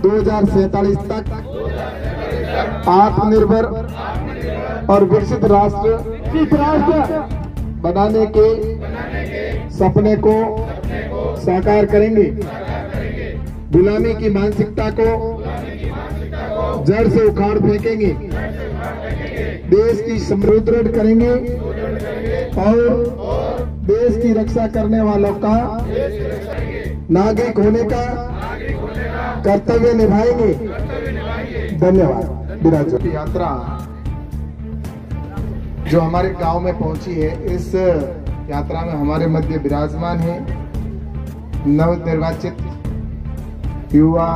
2047 तक आत्मनिर्भर और विकसित राष्ट्र बनाने के सपने को साकार करेंगे। गुलामी की मानसिकता को जड़ से उखाड़ फेंकेंगे। देश की सुदृढ़ करेंगे और देश की रक्षा करने वालों का नागरिक होने का कर्तव्य निभाएंगे। धन्यवाद। विराज यात्रा जो हमारे गांव में पहुंची है, इस यात्रा में हमारे मध्य विराजमान है नवनिर्वाचित युवा,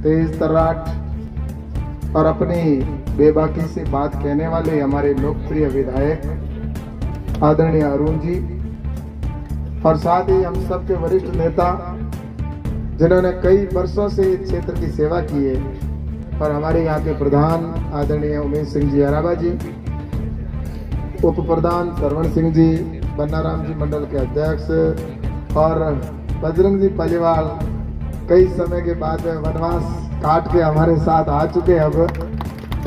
तेज तर्राट और अपनी बेबाकी से बात कहने वाले हमारे लोकप्रिय विधायक आदरणीय अरुण जी, और साथ ही हम सबके वरिष्ठ नेता जिन्होंने कई वर्षों से इस क्षेत्र की सेवा की है, और हमारे यहाँ के प्रधान आदरणीय उमेश सिंह जी अराबा जी, उप प्रधान श्रवण सिंह जी, बन्नाराम जी मंडल के अध्यक्ष, और बजरंग जी पालीवाल कई समय के बाद में वनवास काट के हमारे साथ आ चुके हैं अब,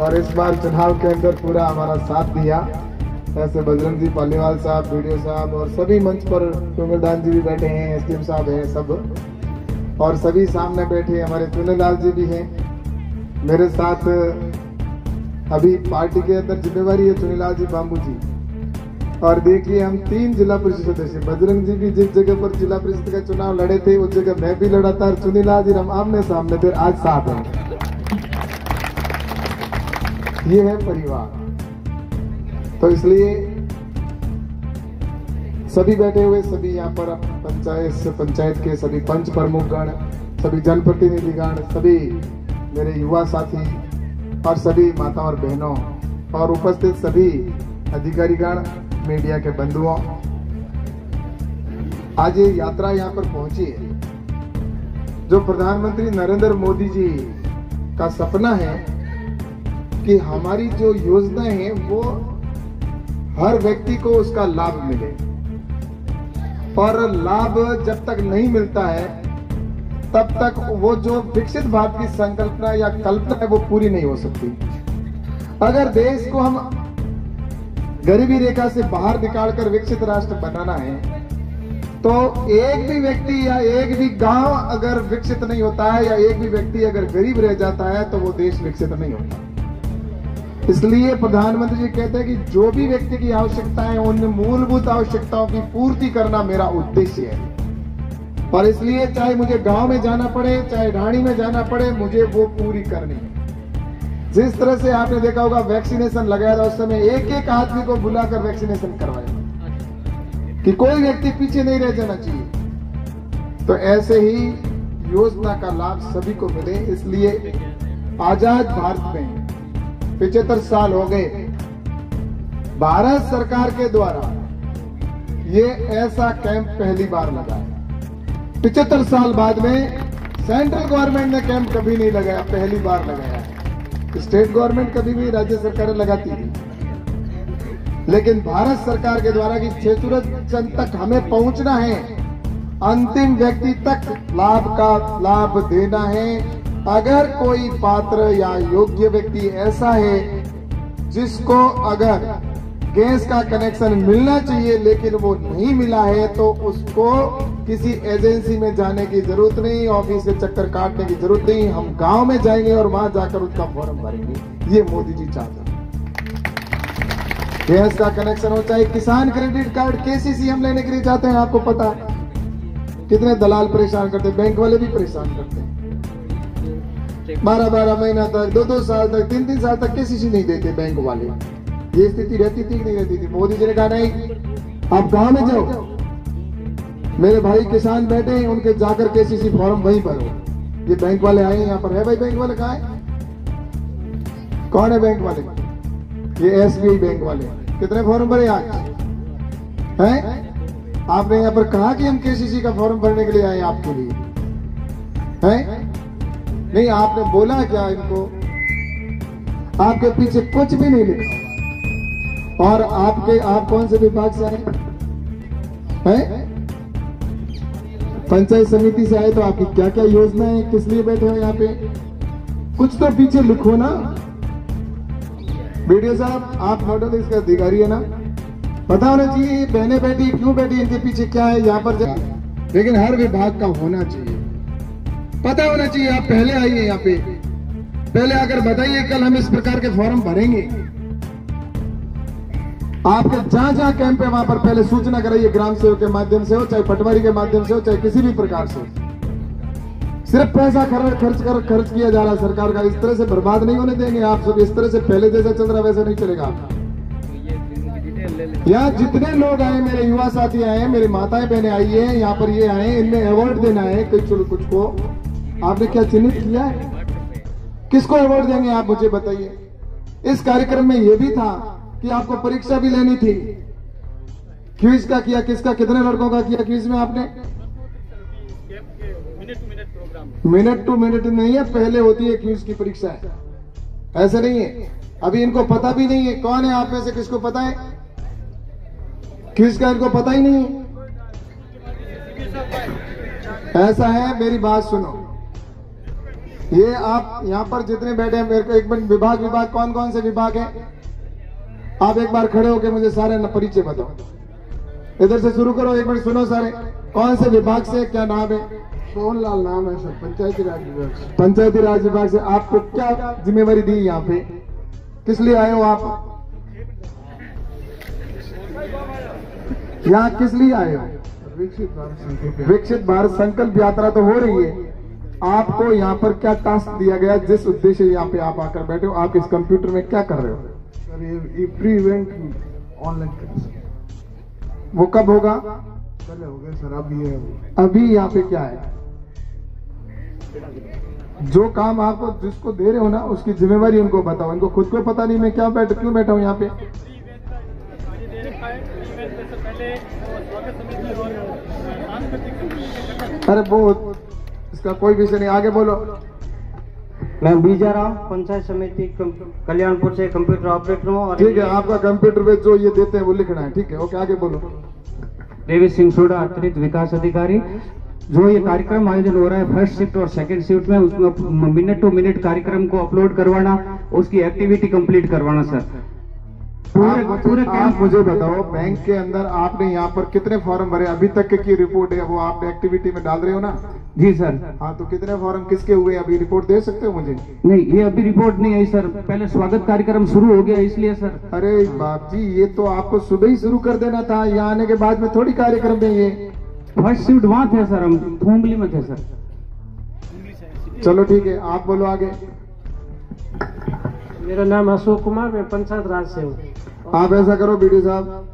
और इस बार चुनाव के अंदर पूरा हमारा साथ दिया। ऐसे बजरंग जी पालीवाल साहब, वीडियो साहब, और सभी मंच पर चुंगलदान जी भी बैठे हैं, एसडीएम साहब हैं सब, और सभी सामने बैठे हमारे चुनीलाल जी भी हैं मेरे साथ। अभी पार्टी के अंदर जिम्मेवारी है चुनीलाल जी, बाबू जी, और देखिए हम 3 जिला परिषद सदस्य, बजरंग जी भी जिस जगह पर जिला परिषद का चुनाव लड़े थे उस जगह मैं भी लड़ा था, और चुनीलाल जी हम आमने सामने थे, आज साथ हैं। ये है परिवार। तो इसलिए सभी बैठे हुए, सभी यहाँ पर पंचायत के सभी पंच प्रमुखगण, सभी जनप्रतिनिधिगण, सभी मेरे युवा साथी और सभी माता और बहनों, और उपस्थित सभी अधिकारीगण, मीडिया के बंधुओं, आज ये यात्रा यहाँ पर पहुंची है। जो प्रधानमंत्री नरेंद्र मोदी जी का सपना है कि हमारी जो योजनाएं हैं वो हर व्यक्ति को उसका लाभ मिले, और लाभ जब तक नहीं मिलता है तब तक वो जो विकसित भारत की संकल्पना या कल्पना है वो पूरी नहीं हो सकती। अगर देश को हम गरीबी रेखा से बाहर निकालकर विकसित राष्ट्र बनाना है तो एक भी व्यक्ति या एक भी गांव अगर विकसित नहीं होता है, या एक भी व्यक्ति अगर गरीब रह जाता है, तो वो देश विकसित नहीं होता। इसलिए प्रधानमंत्री जी कहते हैं कि जो भी व्यक्ति की आवश्यकताएं, उन मूलभूत आवश्यकताओं की पूर्ति करना मेरा उद्देश्य है। और इसलिए चाहे मुझे गांव में जाना पड़े, चाहे ढाणी में जाना पड़े, मुझे वो पूरी करनी है। जिस तरह से आपने देखा होगा वैक्सीनेशन लगाया था, उस समय एक एक आदमी को बुलाकर वैक्सीनेशन करवाया कि कोई व्यक्ति पीछे नहीं रह जाना चाहिए। तो ऐसे ही योजना का लाभ सभी को मिले, इसलिए आजाद भारत में 75 साल हो गए, भारत सरकार के द्वारा ये ऐसा कैंप पहली बार लगा है। 75 साल बाद में सेंट्रल गवर्नमेंट ने कैंप कभी नहीं लगाया, पहली बार लगाया है। स्टेट गवर्नमेंट कभी भी राज्य सरकारें लगाती थी, लेकिन भारत सरकार के द्वारा कि सूरज चंद तक हमें पहुंचना है, अंतिम व्यक्ति तक लाभ देना है। अगर कोई पात्र या योग्य व्यक्ति ऐसा है जिसको अगर गैस का कनेक्शन मिलना चाहिए लेकिन वो नहीं मिला है, तो उसको किसी एजेंसी में जाने की जरूरत नहीं, ऑफिस के चक्कर काटने की जरूरत नहीं। हम गांव में जाएंगे और वहां जाकर उसका फॉर्म भरेंगे। ये मोदी जी चाहते हैं। गैस का कनेक्शन हो, चाहे किसान क्रेडिट कार्ड, केसीसी हम लेने के लिए चाहते हैं। आपको पता है कितने दलाल परेशान करते हैं, बैंक वाले भी परेशान करते हैं। 12-12 महीना तक, 2-2 साल तक, 3-3 साल तक केसीसी नहीं देते बैंक वाले। ये स्थिति रहती थी कि नहीं रहती थी? मोदी जी ने कहा नहीं, आप गांव में जाओ, मेरे भाई किसान बैठे हैं, उनके जाकर केसीसी फॉर्म वहीं भरो। ये बैंक वाले आए यहाँ पर, है भाई बैंक वाले कहाँ है? कौन है बैंक वाले? ये एसबीआई बैंक वाले। कितने फॉर्म भरे आज हैं? आपने यहाँ पर कहा कि हम केसीसी का फॉर्म भरने के लिए आए आपके लिए, हैं? नहीं, आपने बोला क्या इनको? आपके पीछे कुछ भी नहीं लिखा हुआ। और आप कौन से विभाग से आए हैं? पंचायत समिति से आए तो आपकी क्या क्या योजना है, किस लिए बैठे हो यहाँ पे, कुछ तो पीछे लिखो ना। वीडियो साहब आप नोडल इसका अधिकारी है ना, पता होना चाहिए बहने बैठी क्यों बैठी, इनके पीछे क्या है यहाँ पर। लेकिन हर विभाग का होना चाहिए, पता होना चाहिए। आप पहले आइए यहाँ पे, पहले आकर बताइए कल हम इस प्रकार के फॉर्म भरेंगे। आपके जहां जहां कैंप है वहां पर पहले सूचना कराइए, ग्राम सेवक के माध्यम से हो, चाहे पटवारी के माध्यम से हो, चाहे किसी भी प्रकार से। सिर्फ पैसा खर्च किया जा रहा है सरकार का, इस तरह से बर्बाद नहीं होने देंगे आप सब। इस तरह से पहले जैसा चल रहा वैसा नहीं चलेगा। यहाँ जितने लोग आए, मेरे युवा साथी आए, मेरी माताएं बहनें आई है यहाँ पर, ये आए, इनमें अवार्ड देना है कुछ को। आपने क्या चिन्हित किया है, किसको अवार्ड देंगे आप मुझे बताइए। इस कार्यक्रम में यह भी था कि आपको परीक्षा भी लेनी थी। क्विज का किया, किसका, कितने लड़कों का किया क्विज में आपने? मिनट टू मिनट नहीं है, पहले होती है क्विज की परीक्षा है, ऐसा नहीं है। अभी इनको पता भी नहीं है। कौन है आप में से किसको पता है क्विज का? इनको पता ही नहीं है। ऐसा है, मेरी बात सुनो। ये आप यहाँ पर जितने बैठे हैं, मेरे को एक मिनट, विभाग कौन कौन से विभाग है आप एक बार खड़े होके मुझे सारे परिचय बताओ। इधर से शुरू करो, एक मिनट सुनो सारे। कौन से विभाग से, क्या नाम है? सोहनलाल नाम है सर, पंचायती राज विभाग से। पंचायती राज विभाग से। आपको क्या जिम्मेवारी दी यहाँ पे, किस लिए आए हो आप यहाँ, किस लिए आए हो? विकसित भारत संकल्प यात्रा तो हो रही है, आपको यहाँ पर क्या टास्क दिया गया, जिस उद्देश्य यहाँ पे आप आकर बैठे हो? आप इस कंप्यूटर में क्या कर रहे हो? सर ये प्री इवेंट ऑनलाइन कर, वो कब होगा? पहले हो गया सर, अभी यहाँ पे क्या है? जो काम आपको जिसको दे रहे हो ना, उसकी जिम्मेवारी उनको बताओ। इनको खुद को पता नहीं मैं क्यों बैठा हूँ यहाँ पे। अरे वो इसका कोई विषय नहीं, आगे बोलो। मैं बीजा राव, पंचायत समिति कल्याणपुर से कंप्यूटर ऑपरेटर हूँ। ठीक है, आपका कंप्यूटर पे जो ये देते हैं वो लिखना है, ठीक है, ओके, आगे बोलो। देवी सिंह सोडा, अतिरिक्त विकास अधिकारी। जो ये कार्यक्रम आयोजन हो रहा है फर्स्ट शिफ्ट और सेकंड शिफ्ट में, उसमें मिनट टू मिनट कार्यक्रम को अपलोड करवाना, उसकी एक्टिविटी कंप्लीट करवाना सर। पूरे आप मुझे बताओ, बैंक के अंदर आपने यहाँ पर कितने फॉर्म भरे, अभी तक की रिपोर्ट है वो आप एक्टिविटी में डाल रहे हो ना? जी सर। हाँ, तो कितने फॉर्म किसके हुए, अभी रिपोर्ट दे सकते हो मुझे? नहीं, ये अभी रिपोर्ट नहीं आई सर, पहले स्वागत कार्यक्रम शुरू हो गया इसलिए सर। अरे बाप जी, ये तो आपको सुबह ही शुरू कर देना था, यहाँ आने के बाद में थोड़ी कार्यक्रम है। ये फर्स्ट शिफ्ट वहाँ थे सर, हम थोम्बली में थे सर। चलो ठीक है, आप बोलो आगे। मेरा नाम अशोक कुमार, मैं पंचायत राज से हूँ। आप ऐसा करो बीडी साहब,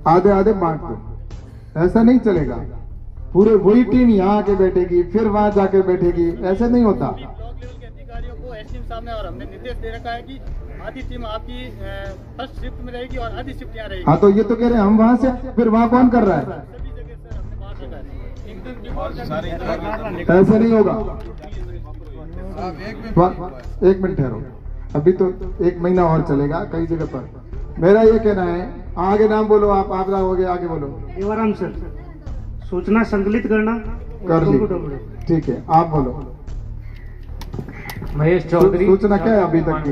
आधे आधे बांट दो, ऐसा नहीं चलेगा। पूरे वही टीम यहाँ आके बैठेगी, फिर वहां जाके बैठेगी, ऐसा नहीं होता। ब्लॉक लेवल के अधिकारियों को एसडीएम साहब ने और हमने निर्देश दे रखा है कि आधी टीम आपकी फर्स्ट शिफ्ट में रहेगी और आधी शिफ्ट यहाँ रहेगी। हाँ, तो ये तो कह रहे हैं हम वहां से, फिर वहां कौन कर रहा है? सभी जगह सर हमने बांट रखा है। ऐसा नहीं होगा। एक मिनट ठहरो, अभी तो 1 महीना और चलेगा कई जगह पर। मेरा ये कहना है, आगे नाम बोलो आप हो गए, आगे बोलो। देवाराम सर, सूचना संकलित करना कर ली, ठीक है, आप बोलो। महेश चौधरी। सूचना क्या है अभी तक की?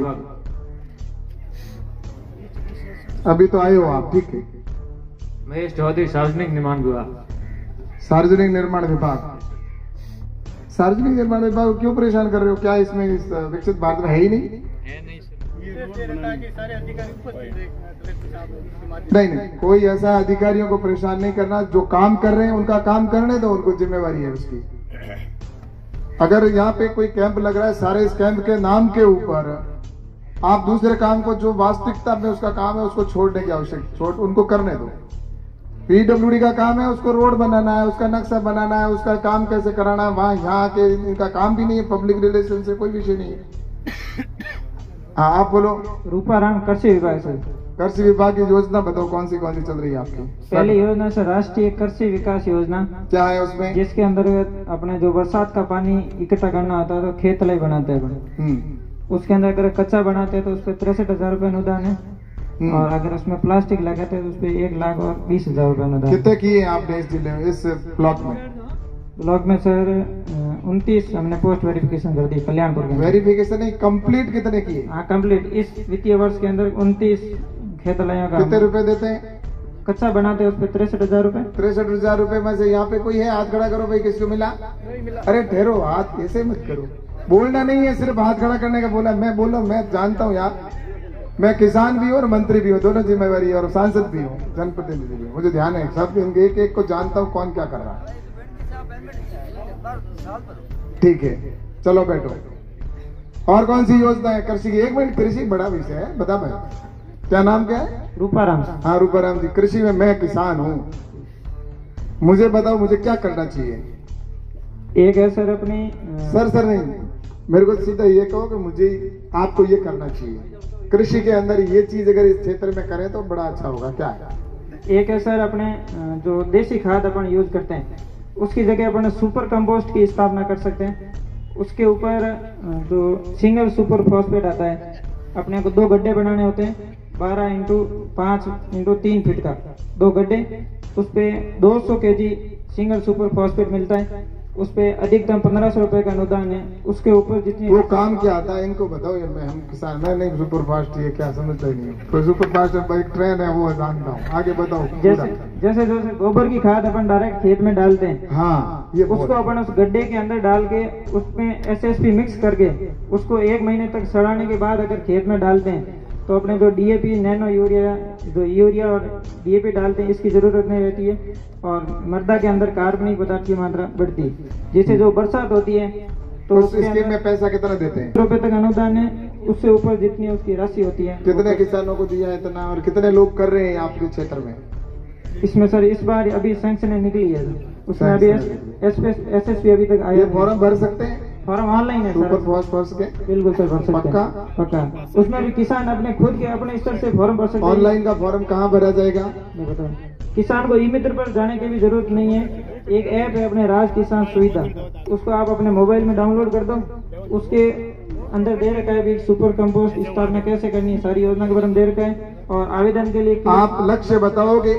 अभी तो आए हो आप, ठीक है। महेश चौधरी, सार्वजनिक निर्माण विभाग। सार्वजनिक निर्माण विभाग। सार्वजनिक निर्माण विभाग को क्यों परेशान कर रहे हो? क्या इसमें इस विकसित भारत में है ही नहीं? नहीं, कोई ऐसा अधिकारियों को परेशान नहीं करना। जो काम कर रहे हैं उनका काम करने दो, उनको जिम्मेवारी है उसकी। अगर यहाँ पे कोई कैंप लग रहा है, सारे इस कैंप के नाम के ऊपर आप दूसरे काम को, जो वास्तविकता में उसका काम है, उसको छोड़ने की आवश्यकता, उनको करने दो। पीडब्ल्यूडी का काम है, उसको रोड बनाना है, उसका नक्शा बनाना है, उसका काम कैसे कराना है, वहां यहाँ के इनका काम भी नहीं है। पब्लिक रिलेशन से कोई विषय नहीं है। हाँ, आप बोलो। रूपाराम, कृषि विभाग से। कृषि विभाग की योजना बताओ, कौन सी चल रही है आपकी? पहली योजना से राष्ट्रीय कृषि विकास योजना। क्या है उसमें? जिसके अंतर्गत अपने जो बरसात का पानी इकट्ठा करना होता है तो खेत तलाई बनाते हैं। उसके अंदर अगर कच्चा बनाते हैं तो उस पर 63,000 रुपए अनुदान है, और अगर उसमें प्लास्टिक लगाते हैं तो उस पर 1,20,000 रुपए अनुदान। कितने किए आपने इस जिले में, इस ब्लॉक में? ब्लॉक में सर 29 हमने पोस्ट वेरिफिकेशन कर दी कल्याणपुर के। वेरिफिकेशन नहीं, कंप्लीट कितने किए? हाँ कंप्लीट, इस वित्तीय वर्ष के अंदर 29 खेतलायों का। कितने रुपए देते हैं? कच्चा बनाते हैं उस पर 63,000 रुपए। 63,000 रुपए में से यहाँ पे कोई है? हाथ खड़ा करो भाई, किसको मिला? अरे ठहरो, हाथ ऐसे मत करो, बोलना नहीं है, सिर्फ हाथ खड़ा करने का बोला। मैं बोलो, मैं जानता हूँ यार, मैं किसान भी हूँ और मंत्री भी हूँ, दोनों जिम्मेवारी है, और सांसद भी हूँ, जनप्रतिनिधि भी हूँ, मुझे ध्यान है सब, इनके एक एक को जानता हूँ कौन क्या कर रहा है। ठीक है, चलो बैठो। और कौन सी योजना है कृषि की? 1 मिनट, कृषि बड़ा विषय है, बता भाई क्या नाम क्या है? रूपाराम। हाँ रूपाराम जी, कृषि में मैं किसान हूँ, मुझे बताओ मुझे क्या करना चाहिए? एक है सर अपनी सर नहीं, मेरे को सीधा ये कहो कि मुझे आपको ये करना चाहिए, कृषि के अंदर ये चीज अगर इस क्षेत्र में करें तो बड़ा अच्छा होगा। क्या है? एक है सर अपने जो देसी खाद अपन यूज करते हैं उसकी जगह अपन सुपर कंपोस्ट की स्थापना कर सकते हैं। उसके ऊपर जो सिंगल सुपर फॉस्फेट आता है, अपने को 2 गड्ढे बनाने होते हैं, 12x5x3 फीट का 2 गड्ढे, उस पे 200 kg सिंगल सुपर फॉस्फेट मिलता है, उस पे अधिकतम 1500 रुपए का अनुदान है। उसके ऊपर जितनी वो काम क्या आता है इनको बताओ यार, मैं हम किसान, मैं नहीं सुपर फास्ट ये क्या समझता ही नहीं हूँ। कोई सुपर फास्ट बाइक ट्रेन है वो जानता हूँ, आगे बताओ। जैसे गोबर की खाद अपन डायरेक्ट खेत में डालते हैं, हाँ ये उसको अपन उस गड्ढे के अंदर डाल के उसमें SSP मिक्स करके उसको 1 महीने तक सड़ाने के बाद अगर खेत में डालते हैं तो अपने जो DAP नैनो यूरिया, जो यूरिया और DAP डालते हैं इसकी जरूरत नहीं रहती है, और मृदा के अंदर कार्बनिक पदार्थ की मात्रा बढ़ती है, जिससे जो बरसात होती है तो उस स्कीम में पैसा कितना देते हैं? रुपए तक अनुदान है, उससे ऊपर जितनी उसकी राशि होती है। कितने किसानों को दिया है इतना, और कितने लोग कर रहे हैं आपके क्षेत्र में? इसमें सर इस बार अभी सैंक्शन निकली है, उसमें अभी SSP अभी तक आया। फॉर्म भर सकते हैं? फॉर्म ऑनलाइन है सुपर सर। फास्ट के बिल्कुल सर, भर सकते हैं। पक्का। उसमें भी किसान अपने खुद के अपने स्तर से फॉर्म भर सकते हैं। ऑनलाइन का फॉर्म कहाँ भरा जाएगा? मैं बताऊं, किसान को ई-मित्र पर जाने की भी जरूरत नहीं है, एक ऐप है अपने राज किसान सुविधा, उसको आप अपने मोबाइल में डाउनलोड कर दो, उसके अंदर दे रखा है भी सुपर कंपोस्ट स्थापना कैसे करनी है, सारी योजना के बारे में दे रखा है। और आवेदन के लिए आप लक्ष्य बताओगे,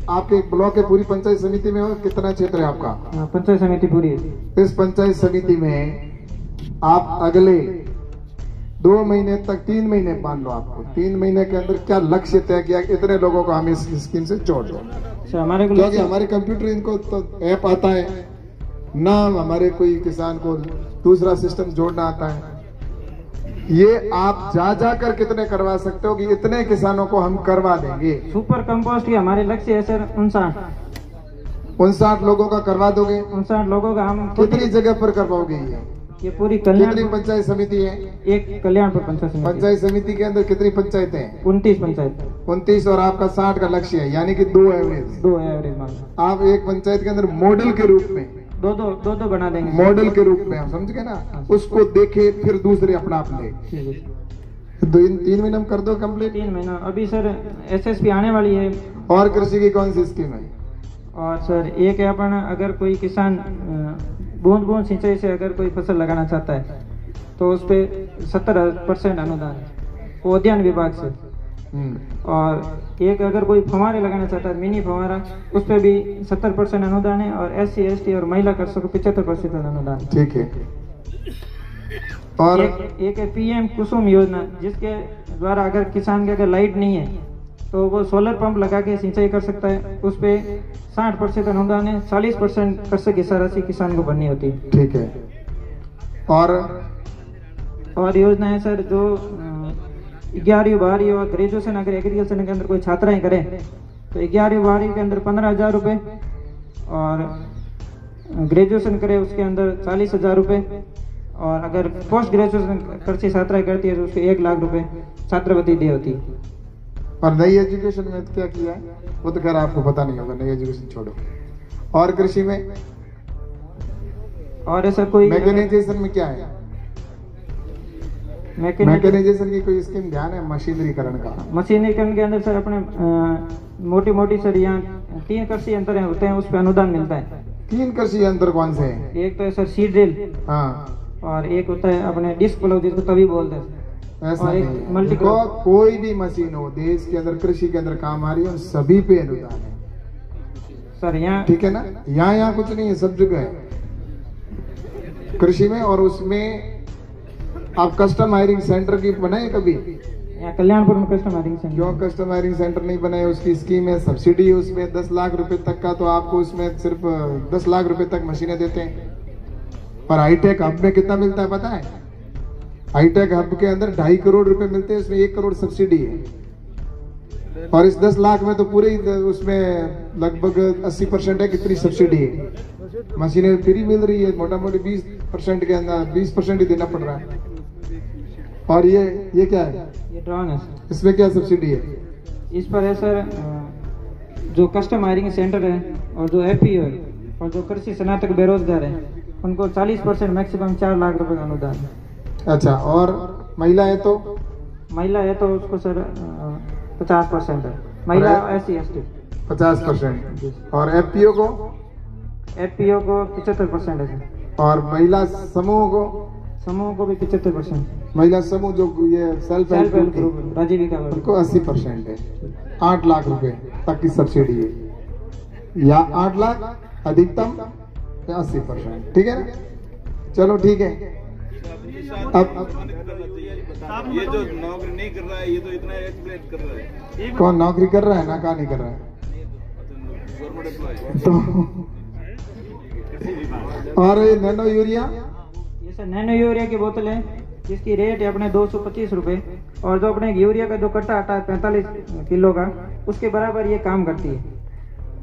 आपके ब्लॉक के पूरी पंचायत समिति में हो, कितना क्षेत्र है आपका? पंचायत समिति पूरी है। इस पंचायत समिति में आप अगले 2 महीने तक, 3 महीने मान लो, आपको 3 महीने के अंदर क्या लक्ष्य तय किया, इतने लोगों को हम इस स्कीम से जोड़ दो। क्योंकि हमारे कंप्यूटर इनको तो ऐप आता है ना, हमारे कोई किसान को दूसरा सिस्टम जोड़ना आता है। ये आप जा कर कितने करवा सकते हो कि इतने किसानों को हम करवा देंगे? सुपर कंपोस्ट की हमारे लक्ष्य है सर 59 लोगों का करवा दोगे? 59 लोगों का हम कितनी जगह पर करवाओगे? ये पूरी कल्याण। कितनी पंचायत समिति है? एक कल्याणपुर पंचायत समिति के अंदर कितनी पंचायतें हैं? 29 पंचायत। 29 और आपका 60 का लक्ष्य है, यानी कि 2 एवरेज। आप एक पंचायत के अंदर मॉडल के रूप में दो बना देंगे, मॉडल के रूप में, हम समझ गए ना? उसको देखे फिर दूसरे अपना ले। 3 महीने में कर दो कंप्लीट। 3 महीना। अभी सर SSP आने वाली है। और कृषि की कौन सी स्कीम है? और सर एक है अपन, अगर कोई किसान बूंद सिंचाई से अगर कोई फसल लगाना चाहता है तो उस पे 70% अनुदान है, वो उद्यान विभाग से। और एक अगर कोई फव्वारे लगाना चाहता है, मिनी फव्वारा, उस पे भी 70% अनुदान है, और SC ST और महिला कर्षकों को 75% अनुदान। ठीक है। और एक है PM कुसुम योजना, जिसके द्वारा अगर किसान के अगर लाइट नहीं है तो वो सोलर पंप लगा के सिंचाई कर सकता है, उस पे 60% अनुदान है, 40% कर्षक की राशि किसान को भरनी होती है। ठीक है। और योजना है सर जो 11वीं 12वीं और ग्रेजुएशन अगर एग्रीकल्चर के अंदर कोई छात्राएं करें तो 11वीं 12वीं के अंदर 15,000 रुपये, और ग्रेजुएशन करे उसके अंदर 40,000 रुपये, और अगर पोस्ट ग्रेजुएशन कृषि छात्राएं करती है तो उसको 1 लाख रुपए छात्रवृत्ति दी होती है। और नई एजुकेशन में क्या किया है वो तो खैर आपको पता नहीं होगा, नई एजुकेशन छोड़ो। और कृषि में और ऐसा कोई मैकेनाइजेशन में क्या है? मैकेनाइजेशन की कोई स्कीम ध्यान है? मशीनरीकरण का। मशीनरीकरण के अंदर सर अपने मोटी सर यहाँ 3 कृषि यंत्र होते हैं, उस पर अनुदान मिलता है। 3 कृषि यंत्र कौन से हैं? एक तो है सर सीड ड्रिल, हाँ, और एक होता है अपने डिस्क प्लो, जिसको तभी बोलते हैं। ऐसा नहीं, मल्टी कोई भी मशीन हो देश के अंदर कृषि के अंदर काम आ रही है, सभी पे अनुदान है सर यहाँ। ठीक है ना? यहाँ कुछ नहीं है, सब जगह है। कृषि में। और उसमें आप कस्टम हायरिंग सेंटर की बनाए कभी? यहाँ कल्याणपुर में कस्टम हायरिंग सेंटर। क्यों कस्टम हायरिंग सेंटर नहीं बनाए? उसकी स्कीम है, सब्सिडी है उसमें 10 लाख रुपए तक का, तो आपको उसमें सिर्फ 10 लाख रुपए तक मशीनें देते हैं। और हाईटेक हब में कितना मिलता है पता है? हाईटेक हब के अंदर 2.5 करोड़ रुपए मिलते हैं, उसमें 1 करोड़ सब्सिडी है। और इस 10 लाख में तो पूरे ही उसमें लगभग 80% है कितनी सब्सिडी है। मशीनें फ्री मिल रही है, मोटा मोटी 20% के अंदर 20% ही देना पड़ रहा है। और ये क्या है? ये ड्रोन है सर। इसमें क्या सब्सिडी है? इस पर है सर जो कस्टम हायरिंग सेंटर है और जो एफपीओ है और जो कृषि स्नातक बेरोजगार है उनको 40% मैक्सिमम 4 लाख रुपए का अनुदान है। अच्छा, और महिला है तो? महिला है तो उसको सर 50% है। महिला SC ST 50%। और एफपीओ को? एफपीओ को 75% है सर। और महिला समूह को? समूह को भी 75%। महिला समूह जो ये सेल्फ हेल्प ग्रुप राजीविका उनको 80% है। 8 लाख रुपए तक की सब्सिडी है, या 8 लाख अधिकतम या 80%। ठीक है ना? चलो ठीक है। अब ये जो नौकरी नहीं कर रहा है ये तो इतना एक्सप्लेन कर रहा है। कौन नौकरी कर रहा है ना? कहाँ नहीं कर रहा है गवर्नमेंट एम्प्लॉय तो। और ये नैनो यूरिया? ये सर नैनो यूरिया की बोतल है जिसकी रेट है अपने 225 रुपए। और जो अपने यूरिया का जो कट्टा आता है 45 किलो का, उसके बराबर ये काम करती है।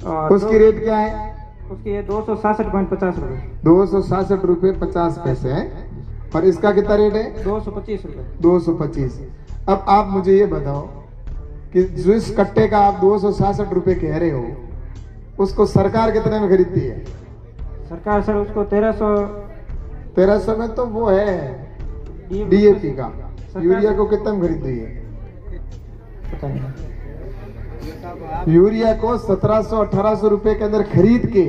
और उसकी रेट क्या है? उसकी है 266.50 रुपए। 266 रुपए 50 पैसे है। और इसका कितना रेट है? 225 रुपए। 225। अब आप मुझे ये बताओ कि जिस कट्टे का आप 266 रुपए कह रहे हो, उसको सरकार कितने में खरीदती है? सरकार सर उसको 1300 में तो वो है डीएपी का। यूरिया को कितने में खरीद रही है? पता नहीं। यूरिया को 1700-1800 रुपए के अंदर खरीद के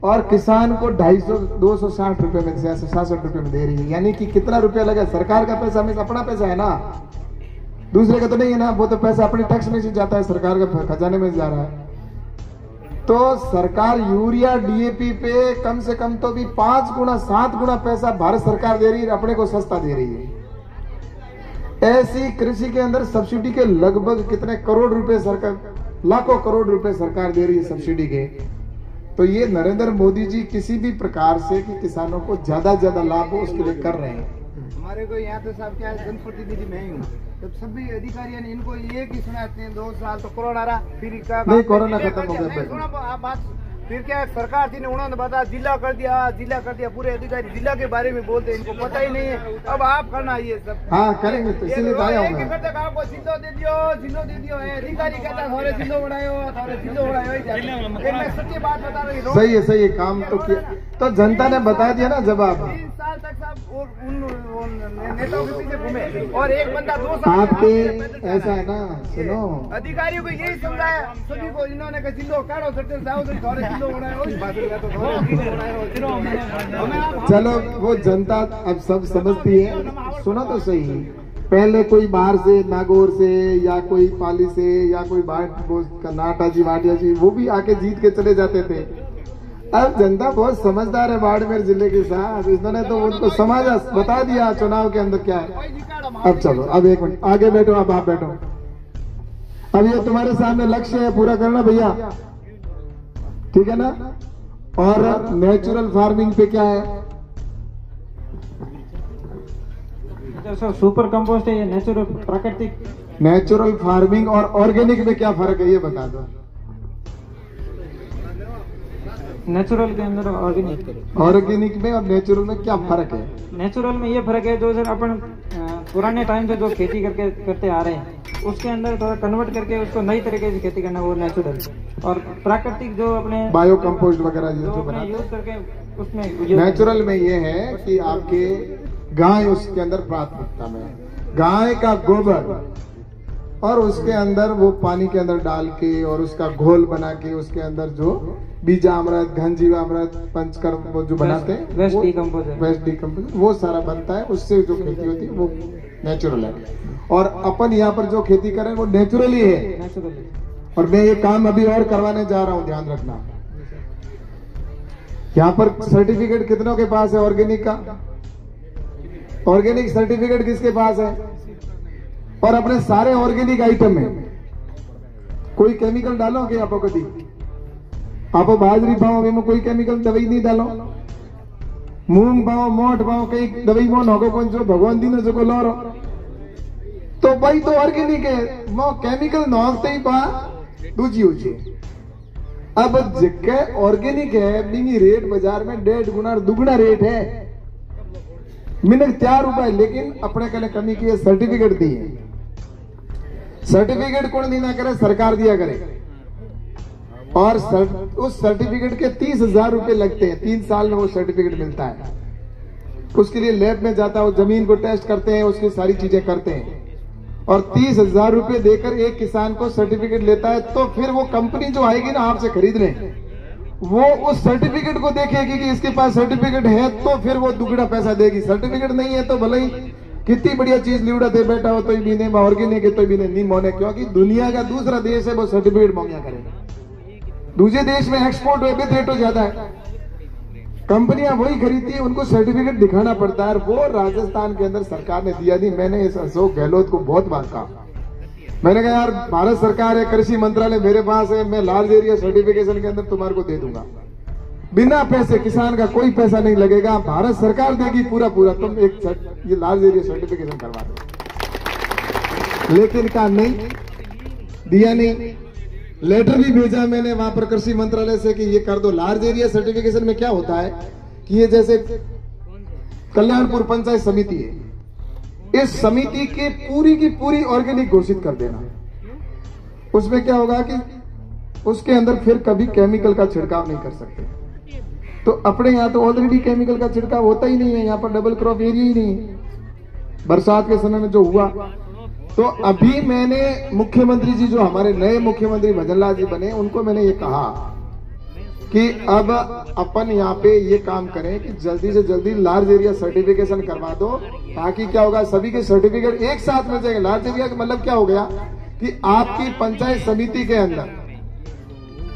और किसान को 260 रुपए में 67 रुपए में दे रही है। यानी कि कितना रुपया लगा? सरकार का पैसा में अपना पैसा है ना, दूसरे का तो नहीं है ना। वो तो पैसा अपने टैक्स में से जाता है, सरकार का खजाने में जा रहा है। तो सरकार यूरिया डीएपी पे कम से कम तो भी 5 गुना 7 गुना पैसा भारत सरकार दे रही है, अपने को सस्ता दे रही है। ऐसी कृषि के अंदर सब्सिडी के लगभग कितने करोड़ रुपए सरकार, लाखों करोड़ रुपए सरकार दे रही है सब्सिडी के। तो ये नरेंद्र मोदी जी किसी भी प्रकार से कि किसानों को ज्यादा लाभ हो उसके लिए कर रहे हैं। हमारे को यहाँ तो साहब क्या है, जनप्रतिनिधि मैं ही हूँ, तब सभी अधिकारियों ने इनको ये की सुनाते हैं 2 साल तो कोरोना रहा, फिर नहीं कोरोना खत्म हो गया। सुनो आप बात, फिर क्या सरकार थी ने उन्होंने बताया जिला कर दिया, पूरे अधिकारी जिला के बारे में बोलते हैं, इनको पता ही नहीं है। अब आप करना ये सब। हाँ करेंगे, तो इसीलिए आया हूँ मैं। आपको जिलो दे दियो है, अधिकारी कहता है थोड़े जिलो बढ़ायो, सच्ची बात बता रही हूँ। सही है काम तो किया, तो जनता ने बता दिया ना जवाब। 3 साल तक साहब उन नेताओं के पीछे घूमे और एक बंदा 2 साल आपके ऐसा है ना, सुनो अधिकारियों को यही समझाया सभी को, इन्होंने कहा जिलो काढ़ो सच्चे जाओ थोड़े चलो वो जनता अब सब समझती है। सुना तो सही, पहले कोई बाहर से नागौर से या कोई पाली से या कोई नाटा जी वाटिया जी वो भी आके जीत के चले जाते थे। अब जनता बहुत समझदार है बाड़मेर जिले के साथ, इन्होंने तो उनको समझा बता दिया चुनाव के अंदर क्या है। अब चलो, अब 1 मिनट आगे बैठो, अब आप बैठो। अब ये तुम्हारे सामने लक्ष्य है, पूरा करना भैया, ठीक है ना। और नेचुरल फार्मिंग पे क्या है? सर सुपर कंपोस्ट है, ये नेचुरल प्राकृतिक। नेचुरल फार्मिंग और ऑर्गेनिक में क्या फर्क है ये बता दो। नेचुरल के अंदर ऑर्गेनिक में और नेचुरल में क्या फर्क है? नेचुरल में ये फर्क है जो सर अपन पुराने टाइम से जो खेती करते आ रहे हैं उसके अंदर थोड़ा कन्वर्ट करके उसको नई तरीके से खेती करना, वो नेचुरल। और प्राकृतिक जो अपने बायो कंपोस्ट वगैरह जो यूज करके उसमें नेचुरल में ये है कि आपके गाय उसके अंदर प्राथमिकता में, गाय का गोबर और उसके अंदर वो पानी के अंदर डाल के और उसका घोल बना के उसके अंदर जो बीजामृत, घनजीवामृत, पंचकर्म वो जो बनाते हैं वेस्ट डीकम्पोजर वो सारा बनता है, उससे जो खेती होती है वो नेचुरल है। और अपन यहाँ पर जो खेती करें वो नेचुरली है। और मैं ये काम अभी और करवाने जा रहा हूँ, ध्यान रखना। यहाँ पर सर्टिफिकेट कितनों के पास है ऑर्गेनिक का? ऑर्गेनिक सर्टिफिकेट किसके पास है? और अपने सारे ऑर्गेनिक आइटम में कोई केमिकल डालोगे आप? कभी आप बाजरी पाओ में कोई केमिकल दवाई नहीं डालो, मूंग पाओ मोट पाओ कई दवाई मोन होगो कौन जो भगवान दी जो लो रहो तो भाई तो ऑर्गेनिक है, वो केमिकल नोकते ही पा दूजी ऊंची। अब जगह ऑर्गेनिक है बिंगी रेट बाजार में 1.5 गुना दुगना रेट है, मिनट 4 रुपए, लेकिन अपने कने कमी की सर्टिफिकेट दी है। सर्टिफिकेट कौन देना करे? सरकार दिया करे। और उस सर्टिफिकेट के 30,000 रुपए लगते हैं, 3 साल में वो सर्टिफिकेट मिलता है। उसके लिए लैब में जाता है, वो जमीन को टेस्ट करते हैं, उसकी सारी चीजें करते हैं और 30,000 रुपए देकर एक किसान को सर्टिफिकेट लेता है। तो फिर वो कंपनी जो आएगी ना आपसे खरीदने, वो उस सर्टिफिकेट को देखेगी कि इसके पास सर्टिफिकेट है तो फिर वो दुगना पैसा देगी। सर्टिफिकेट नहीं है तो भले ही कितनी बढ़िया चीज लिवड़ा दे बैठा हो तो भी नहीं ऑर्गेनिक है तो भी नहीं मोने, क्योंकि दुनिया का दूसरा देश है वो सर्टिफिकेट मांगा करेगा। दूसरे देश में एक्सपोर्ट रेट हो जाता है, कंपनियां वही खरीदती है, उनको सर्टिफिकेट दिखाना पड़ता है। वो राजस्थान के अंदर सरकार ने दिया नहीं। मैंने इस अशोक गहलोत को बहुत बार कहा, मैंने कहा यार भारत सरकार है, कृषि मंत्रालय मेरे पास है, मैं लार्ज एरिया सर्टिफिकेशन के अंदर तुम्हारे को दे दूंगा बिना पैसे, किसान का कोई पैसा नहीं लगेगा, भारत सरकार देगी पूरा, तुम एक ये लार्ज एरिया सर्टिफिकेशन करवा दो। लेकिन कहा नहीं, दिया नहीं। लेटर भी भेजा मैंने वहां पर कृषि मंत्रालय से कि ये कर दो। लार्ज एरिया सर्टिफिकेशन में क्या होता है कि ये जैसे कल्याणपुर पंचायत समिति है, इस समिति के पूरी की पूरी ऑर्गेनिक घोषित कर देना। उसमें क्या होगा कि उसके अंदर फिर कभी केमिकल का छिड़काव नहीं कर सकते। तो अपने यहाँ तो ऑलरेडी केमिकल का छिड़काव होता ही नहीं है, यहाँ पर डबल क्रॉप एरिया ही नहीं है। बरसात के समय में जो हुआ, तो अभी मैंने मुख्यमंत्री जी जो हमारे नए मुख्यमंत्री भजनलाल जी बने, उनको मैंने ये कहा कि अब अपन यहाँ पे ये काम करें कि जल्दी से जल्दी लार्ज एरिया सर्टिफिकेशन करवा दो, ताकि क्या होगा सभी के सर्टिफिकेट एक साथ मिल जाएंगे। लार्ज एरिया का मतलब क्या हो गया कि आपकी पंचायत समिति के अंदर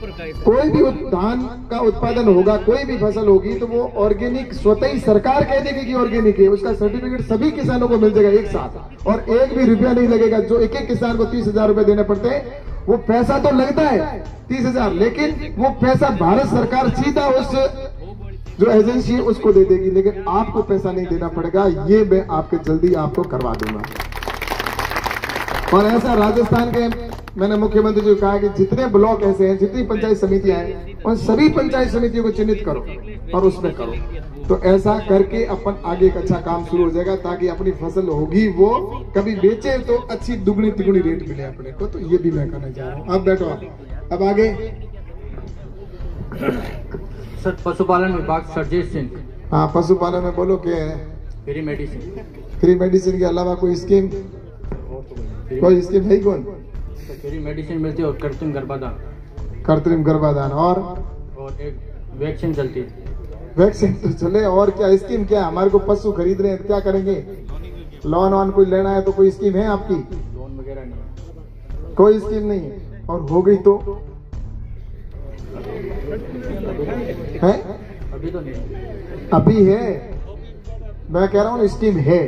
कोई भी धान का उत्पादन होगा, कोई भी फसल होगी, तो वो ऑर्गेनिक स्वतः ही सरकार कह देगी कि ऑर्गेनिक है, उसका सर्टिफिकेट सभी किसानों को मिल जाएगा एक साथ, और एक भी रुपया नहीं लगेगा। जो एक एक किसान को 30,000 रुपए देने पड़ते हैं, वो पैसा तो लगता है 30,000, लेकिन वो पैसा भारत सरकार सीधा उस जो एजेंसी है उसको दे देगी, लेकिन आपको पैसा नहीं देना पड़ेगा। ये मैं आपके जल्दी आपको करवा दूंगा। और ऐसा राजस्थान के मैंने मुख्यमंत्री जी को कहा कि जितने ब्लॉक ऐसे हैं, जितनी पंचायत समितियां हैं, उन सभी पंचायत समितियों को चिन्हित करो और उसमें करो। तो ऐसा करके अपन आगे एक अच्छा काम शुरू हो जाएगा, ताकि अपनी फसल होगी वो कभी बेचे तो अच्छी दुगनी तिगुनी रेट मिले अपने को। तो ये भी मैं करना चाह रहा हूँ। अब बैठो आप। अब आगे सर, पशुपालन विभाग सरजीत सिंह। हाँ, पशुपालन में बोलो क्या है? Free medicine. फ्री मेडिसिन के अलावा कोई स्कीम? कोई स्कीम है कौन? फ्री मेडिसिन मिलती है और कृत्रिम गर्भाधान। कृत्रिम गर्भाधान और एक वैक्सीन चलती है। वैक्सीन तो चले, और क्या स्कीम क्या? हमारे को पशु खरीद रहे हैं, क्या करेंगे? लोन वॉन कोई लेना है तो कोई स्कीम है आपकी? लोन वगैरह नहीं, कोई स्कीम नहीं है। और हो गई तो है? अभी तो नहीं, अभी है। मैं कह रहा हूँ स्कीम है,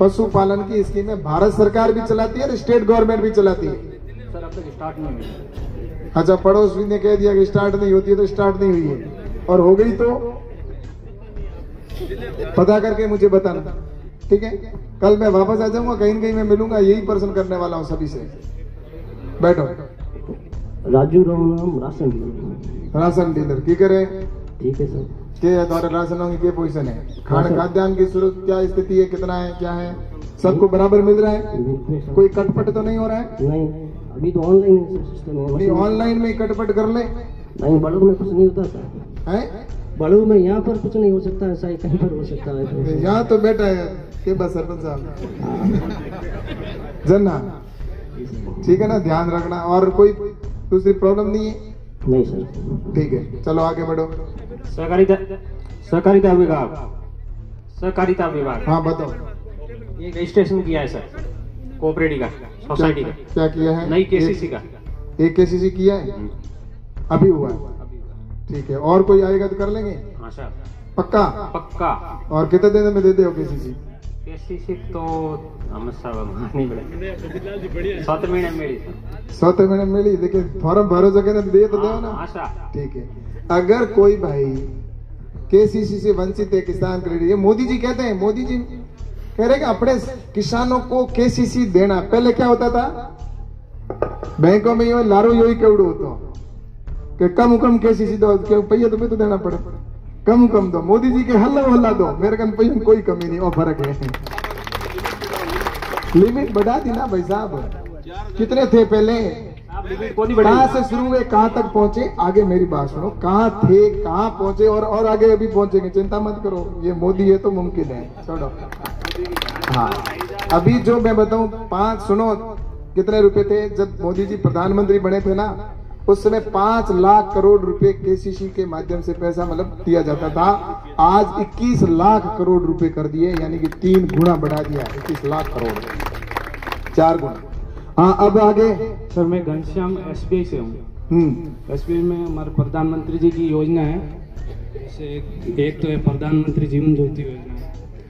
पशुपालन की स्कीम है। भारत सरकार भी चलाती है और स्टेट गवर्नमेंट भी चलाती है। सर अब तक स्टार्ट नहीं हुई। अच्छा, पड़ोस भी ने कह दिया कि स्टार्ट नहीं होती है, तो स्टार्ट नहीं हुई है। और हो गई तो पता करके मुझे बताना, ठीक है? कल मैं वापस आ जाऊंगा, कहीं न कहीं मैं मिलूंगा, यही पर्सन करने वाला हूँ सभी से। बैठो। Raju Ram, ration dealer. Ration dealer की करे? ठीक है सर। के द्वारा राशनों की क्या पोजीशन है? खाद्यान्न की सूरत क्या स्थिति है, कितना है, क्या है? सबको बराबर मिल रहा है? कोई कटपट तो नहीं हो रहा है? नहीं, अभी तो ऑनलाइन सिस्टम है। ऑनलाइन में कटपट कर ले? नहीं, बड़ू में कुछ नहीं होता सर। है बड़ू में यहाँ पर कुछ नहीं हो सकता है, शायद कहीं पर हो सकता है। यहाँ तो बेटा है के बस सरपंच साहब जना, ठीक है ना, ध्यान रखना। और कोई दूसरी प्रॉब्लम नहीं है? नहीं सर। ठीक है, चलो आगे बढ़ो। सहकारिता विभाग। सहकारिता विभाग। हाँ बताओ। ये रजिस्ट्रेशन किया है सर, कोऑपरेटिव का, सोसाइटी का। क्या किया है? नई केसीसी का। एक केसीसी किया है, अभी हुआ है। ठीक है, और कोई आएगा तो कर लेंगे? हाँ सर, पक्का? पक्का। और कितने दिन में देते हो केसीसी? केसीसी तो हम सब नहीं मिले, 7 महीने मिली। 7 महीने मिली, लेकिन फॉर्म भरो सके ना, दे तो दो ना। आशा। ठीक है, अगर कोई भाई केसीसी से वंचित है, किसान क्रेडिट, ये मोदी जी कहते हैं, मोदी जी कह रहे कि अपने किसानों को केसीसी देना। पहले क्या होता था, बैंकों में यो लारो यो ही केवड़ो होता कि कम केसीसी दो, पैया तुम्हें तो देना पड़े, कम दो। मोदी जी के हल्ला दो, मेरे कन पैया में कोई कमी नहीं, और फर्क है। लिमिट बढ़ा दी ना भाई साहब। कितने थे पहले, कहाँ से शुरू हुए कहाँ तक पहुंचे? आगे मेरी बात सुनो, कहाँ थे कहाँ पहुंचे, और आगे अभी पहुंचेंगे, चिंता मत करो। ये मोदी है तो मुमकिन है, छोड़ो। हाँ, अभी जो मैं बताऊं, 5 सुनो कितने रुपए थे जब मोदी जी प्रधानमंत्री बने थे ना, उस समय 5 लाख करोड़ रुपए केसीसी के माध्यम से पैसा मतलब दिया जाता था। आज 21 लाख करोड़ रुपए कर दिए, यानी कि 3 गुना बढ़ा दिया, 21 लाख करोड़, 4 गुना। हाँ, अब आगे। सर मैं घनश्याम एसबीआई से हूँ। एसबीआई में हमारे प्रधानमंत्री जी की योजना है, जैसे एक तो है प्रधानमंत्री जीवन ज्योति योजना,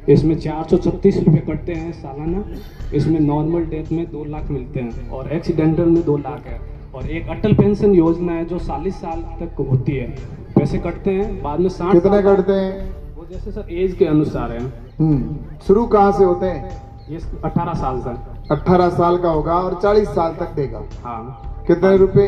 इसमें 436 रुपये कटते हैं सालाना। इसमें नॉर्मल डेथ में 2 लाख मिलते हैं और एक्सीडेंटल में 2 लाख है। और एक अटल पेंशन योजना है जो 40 साल तक होती है, पैसे कटते हैं बाद में 60। कितने कटते हैं? वो जैसे सर एज के अनुसार है। शुरू कहाँ से होते हैं? ये 18 साल तक। 18 साल का होगा और 40 साल तक देगा। हाँ। कितने रुपए?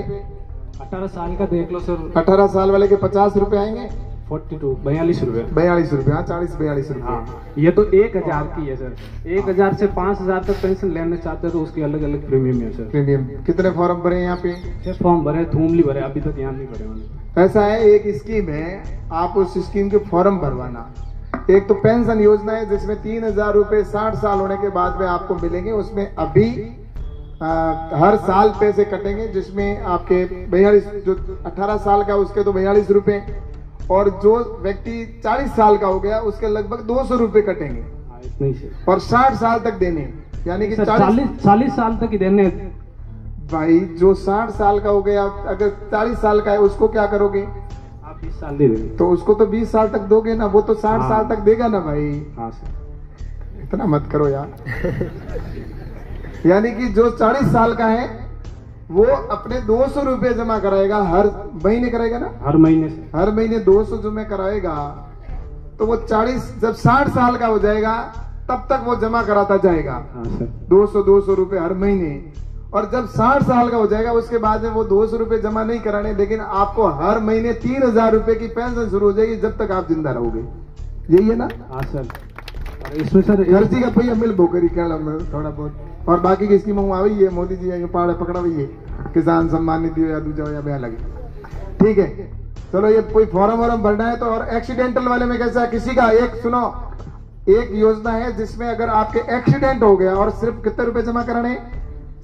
18 साल का देख लो सर। 18 साल वाले के 50 रुपए आएंगे, 42 रुपए। 42 रुपए, हाँ 40-42 रुपए। हाँ, ये तो 1000 की है सर। 1000 से 5000 तक पेंशन लेना चाहते हैं तो उसकी अलग अलग प्रीमियम है सर। प्रीमियम कितने फॉर्म भरे यहाँ पे? फॉर्म भरे, थूमली भरे, अभी तक यहाँ नहीं भरे उन्होंने। ऐसा है, एक स्कीम है, आप उस स्कीम के फॉर्म भरवाना। एक तो पेंशन योजना है जिसमें 3000 रुपए 60 साल होने के बाद में आपको मिलेंगे। उसमें अभी हर साल पैसे कटेंगे, जिसमें आपके 42, जो 18 साल का उसके तो 42 रुपए, और जो व्यक्ति 40 साल का हो गया उसके लगभग 200 रुपए कटेंगे। इतना ही से। और 60 साल तक देने, यानी कि 40 साल तक ही देने। भाई जो 60 साल का हो गया, अगर 40 साल का है उसको क्या करोगे? आप 20 साल दे देंगे तो उसको तो 20 साल तक दोगे ना, वो तो 60 साल तक देगा ना भाई। हाँ सर। इतना मत करो यार। यानी कि जो 40 साल का है वो अपने 200 रुपए जमा कराएगा, हर महीने कराएगा ना, हर महीने से, हर महीने 200 जमा कराएगा। तो वो 40, जब 60 साल का हो जाएगा तब तक वो जमा कराता जाएगा। हाँ सर। 200 रुपए हर महीने। और जब 60 साल का हो जाएगा उसके बाद में वो 200 रुपए जमा नहीं कराने, लेकिन आपको हर महीने 3000 रुपए की पेंशन शुरू हो जाएगी जब तक आप जिंदा रहोगे। यही है ना? हाँ सर। इसमें सर खर्ची का पैसा मिल बोकरी थोड़ा बहुत, और बाकी की स्कीमों आई है, मोदी जी पहाड़ पकड़ा हुई है, किसान सम्मान निधि हो या दूजा हो या बया लगे। ठीक है, चलो ये कोई फॉर्म वॉर्म भरना है तो। और एक्सीडेंटल वाले में कैसा है, किसी का एक सुनो, एक योजना है जिसमें अगर आपके एक्सीडेंट हो गया, और सिर्फ कितने रुपए जमा कराने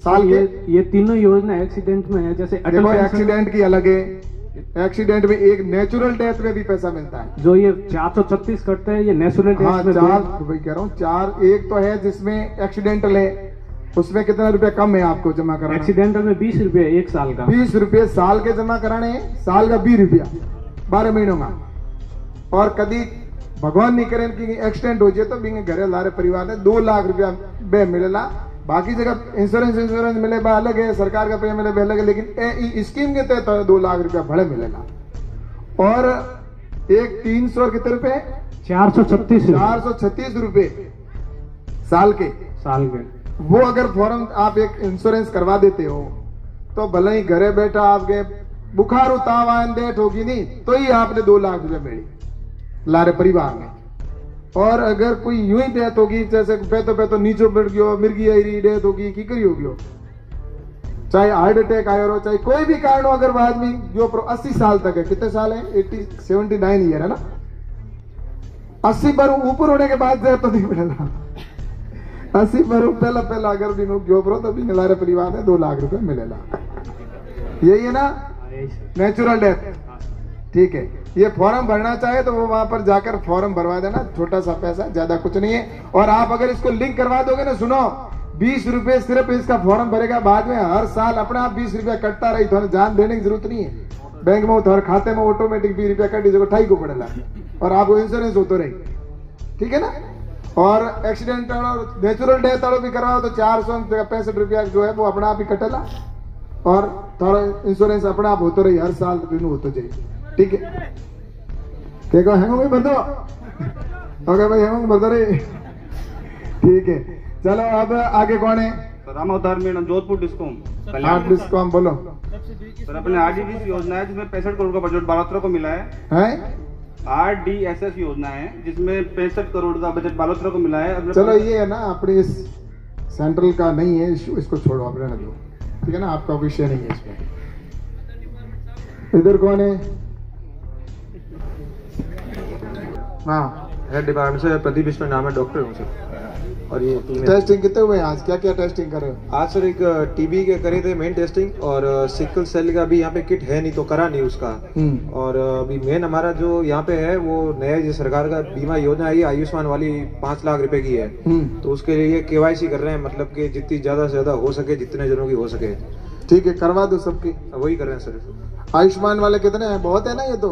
साल के? ये तीनों योजना एक्सीडेंट में है। जैसे देखो एक्सीडेंट की अलग है, एक्सीडेंट में एक नेचुरल डेथ में भी पैसा मिलता है, जो ये 436 करते हैं, ये नेचुरल डेथ हाँ, में 4 रुपए कह रहा हूँ, 4। एक तो है जिसमें एक्सीडेंटल है, उसमें कितना रुपया कम है आपको जमा कराना? एक्सीडेंटल में 20 रुपए 1 साल का। 20 रुपए साल के जमा कराने, साल का 20 रुपया 12 महीनों का। और कभी भगवान नहीं करे कि एक्सीडेंट हो जाए तो भी घरे लारे परिवार ने 2 लाख रुपया बे मिलेला। बाकी जगह इंश्योरेंस मिले बा अलग है, सरकार का पैसा मिले बा अलग है, लेकिन स्कीम के तहत 2 लाख रुपया भले मिलेगा। और एक 300 कितने रुपए? 436 रुपए साल के। वो अगर फॉर्म आप एक इंश्योरेंस करवा देते हो तो भले ही घरे बैठा आपके बुखार उताव आन डेट होगी नहीं तो ही आपने 2 लाख रुपए मिली लारे परिवार में। और अगर कोई यूं ही डेथ होगी, जैसे पैतो नीचो बैठ गयो, मिर्गी आई डेथ होगी, की करी होगी, चाहे हार्ट अटैक आयो हो, चाहे कोई भी कारण हो, अगर वो आदमी जो 80 साल तक है, कितने साल है? 79 ईयर है ना। 80 पर ऊपर होने के बाद तो नहीं मिलेगा। 80 पर पहला अगर भी जो तो भी मिला रहे परिवार में 2 लाख रुपए मिलेगा। यही है ना नेचुरल डेथ। ठीक है, ये फॉर्म भरना चाहे तो वो वहां पर जाकर फॉर्म भरवा देना, छोटा सा पैसा, ज्यादा कुछ नहीं है। और आप अगर इसको लिंक करवा दोगे ना, सुनो, 20 रुपए सिर्फ इसका फॉर्म भरेगा, बाद में हर साल अपने आप 20 रुपया कटता रही, तो जान देने की जरूरत नहीं है। बैंक में थारे खाते में ऑटोमेटिक 20 रुपया कटी जो ठाई को पड़ेला और आपको इंश्योरेंस होतो रही, ठीक है ना। और एक्सीडेंट और नेचुरल डेथ वालों भी करवाओ तो 465 रुपया जो है वो अपना आप ही कटेला और थोड़ा इंश्योरेंस अपना आप होतो रही, हर साल रिन्यू होतो जाए, ठीक है। क्या कहो हेमंग भाई भर दो, ओके भाई हेमंग भर दो रही, ठीक है। चलो अब आगे कौन है? राम अवतार मीणा, जोधपुर डिस्कॉम। हाँ डिस्कॉम बोलो सर। अपने आरडीएसएस योजना है जिसमें 65 करोड़ का बजट बालोतरा को मिला है। आरडीएसएस योजना है जिसमें 65 करोड़ का बजट बालोतरा को मिला है। चलो ये है ना अपनी सेंट्रल का नहीं है इशू, इसको छोड़ो आप रहने दो, ठीक है ना, आपका विषय नहीं है इसमें। इधर कौन है? हाँ हेड डिपार्टमेंट से प्रदीप इसमें नाम है, डॉक्टर हूँ सर। और ये टेस्टिंग कितने हुए आज, क्या क्या टेस्टिंग कर रहे हो? आज सर एक टीबी के करे थे मेन टेस्टिंग और सिकल सेल का भी यहाँ पे किट है नहीं तो करा नहीं उसका। और अभी मेन हमारा जो यहाँ पे है वो नया जो सरकार का बीमा योजना है, आयुष्मान वाली 5 लाख रुपए की है। तो उसके लिए केवाईसी कर रहे हैं, मतलब कि जितनी ज्यादा से ज्यादा हो सके, जितने जनों की हो सके। ठीक है करवा दो सबकी, वही कर रहे हैं सर। आयुष्मान वाले कितने हैं? बहुत है ना, ये तो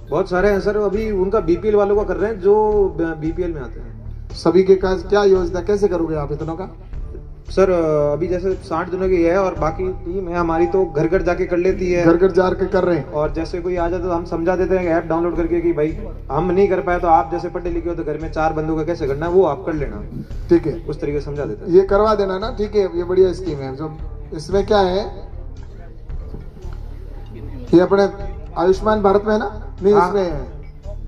बहुत सारे हैं सर। अभी उनका बीपीएल वालों का कर रहे हैं जो बीपीएल में आते हैं। सभी के काज क्या योजना कैसे करोगे आप इतनों का? सर अभी जैसे 60 दिनों की है और बाकी टीम है हमारी तो घर घर जाके कर लेती है, घर घर जाके कर रहे हैं। और जैसे कोई आ जाए तो हम समझा देते हैं ऐप डाउनलोड करके कि भाई हम नहीं कर पाए तो आप जैसे पढ़े लिखे हो तो घर में 4 बंदों का कैसे करना है वो आप कर लेना, ठीक है, उस तरीके से समझा देते हैं। ये करवा देना ना, ठीक है, ये बढ़िया स्कीम है। जो इसमें क्या है, ये अपने आयुष्मान भारत में है ना? नहीं हाँ। इसमें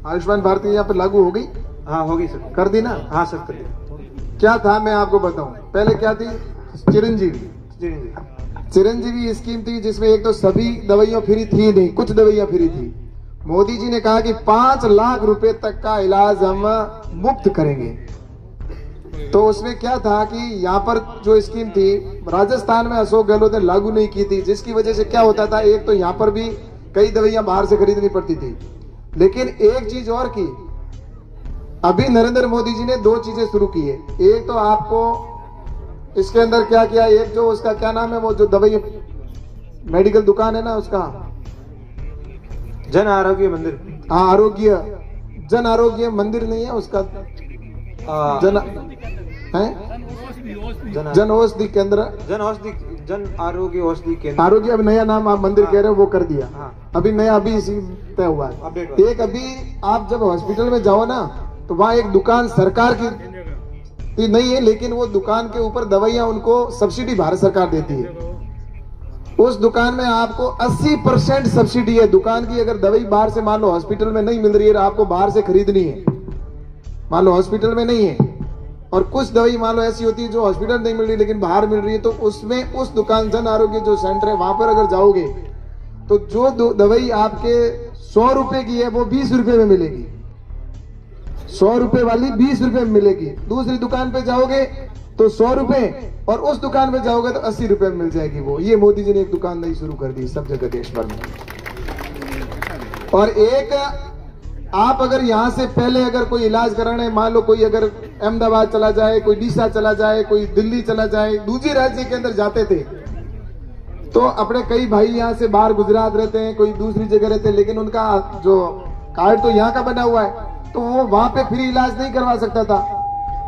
आयुष्मान भारत यहाँ पे लागू हो गई? हाँ होगी सर। कर दी ना? हाँ सर कर दी। क्या था मैं आपको बताऊं, पहले क्या थी? चिरंजीवी स्कीम थी जिसमें एक तो सभी दवाइयां फ्री थी नहीं, कुछ दवाइयां फ्री थी। मोदी जी ने कहा कि 5 लाख रुपए तक का इलाज हम मुफ्त करेंगे। तो उसमें क्या था कि यहाँ पर जो स्कीम थी राजस्थान में अशोक गहलोत ने लागू नहीं की थी, जिसकी वजह से क्या होता था, एक तो यहाँ पर भी कई दवाइयां बाहर से खरीदनी पड़ती थी। लेकिन एक चीज और की, अभी नरेंद्र मोदी जी ने 2 चीजें शुरू की है। एक तो आपको इसके अंदर क्या किया, एक जो उसका क्या नाम है, वो जो दवाई मेडिकल दुकान है ना उसका, जन आरोग्य मंदिर। हाँ आरोग्य, जन आरोग्य मंदिर नहीं है उसका, जन औषधि केंद्र, जन आरोग्य औषधि केंद्र, आरोग्य अब नया नाम आप मंदिर कह रहे हो वो कर दिया। अभी नया अभी इसी तय हुआ है। एक अभी आप जब हॉस्पिटल में जाओ ना तो वहाँ एक दुकान सरकार की नहीं है, लेकिन वो दुकान के ऊपर दवाइयां उनको सब्सिडी भारत सरकार देती है। उस दुकान में आपको 80% सब्सिडी है। दुकान की अगर दवाई बाहर से मान लो हॉस्पिटल में नहीं मिल रही है, आपको बाहर से खरीदनी है, मान लो हॉस्पिटल में नहीं है, और कुछ दवाई मान लो ऐसी होती है जो हॉस्पिटल नहीं मिल रही लेकिन बाहर मिल रही है, तो उसमें उस दुकान जन आरोग्य जो सेंटर है वहां पर अगर जाओगे तो जो दवाई आपके 100 रुपए की है वो 20 रुपए में मिलेगी, 100 रुपए वाली 20 रुपए में मिलेगी। दूसरी दुकान पे जाओगे तो 100 रुपए, और उस दुकान पे जाओगे तो 80 रुपए में मिल जाएगी वो। ये मोदी जी ने एक दुकान नई शुरू कर दी सब जगह देश भर में। और एक आप अगर यहाँ से पहले अगर कोई इलाज कराने, मान लो कोई अगर अहमदाबाद चला जाए, कोई डीसा चला जाए, कोई दिल्ली चला जाए, दूसरे राज्य के अंदर जाते थे, तो अपने कई भाई यहाँ से बाहर गुजरात रहते हैं, कोई दूसरी जगह रहते हैं, लेकिन उनका जो कार्ड तो यहाँ का बना हुआ है, तो वो वहां पे फ्री इलाज नहीं करवा सकता था।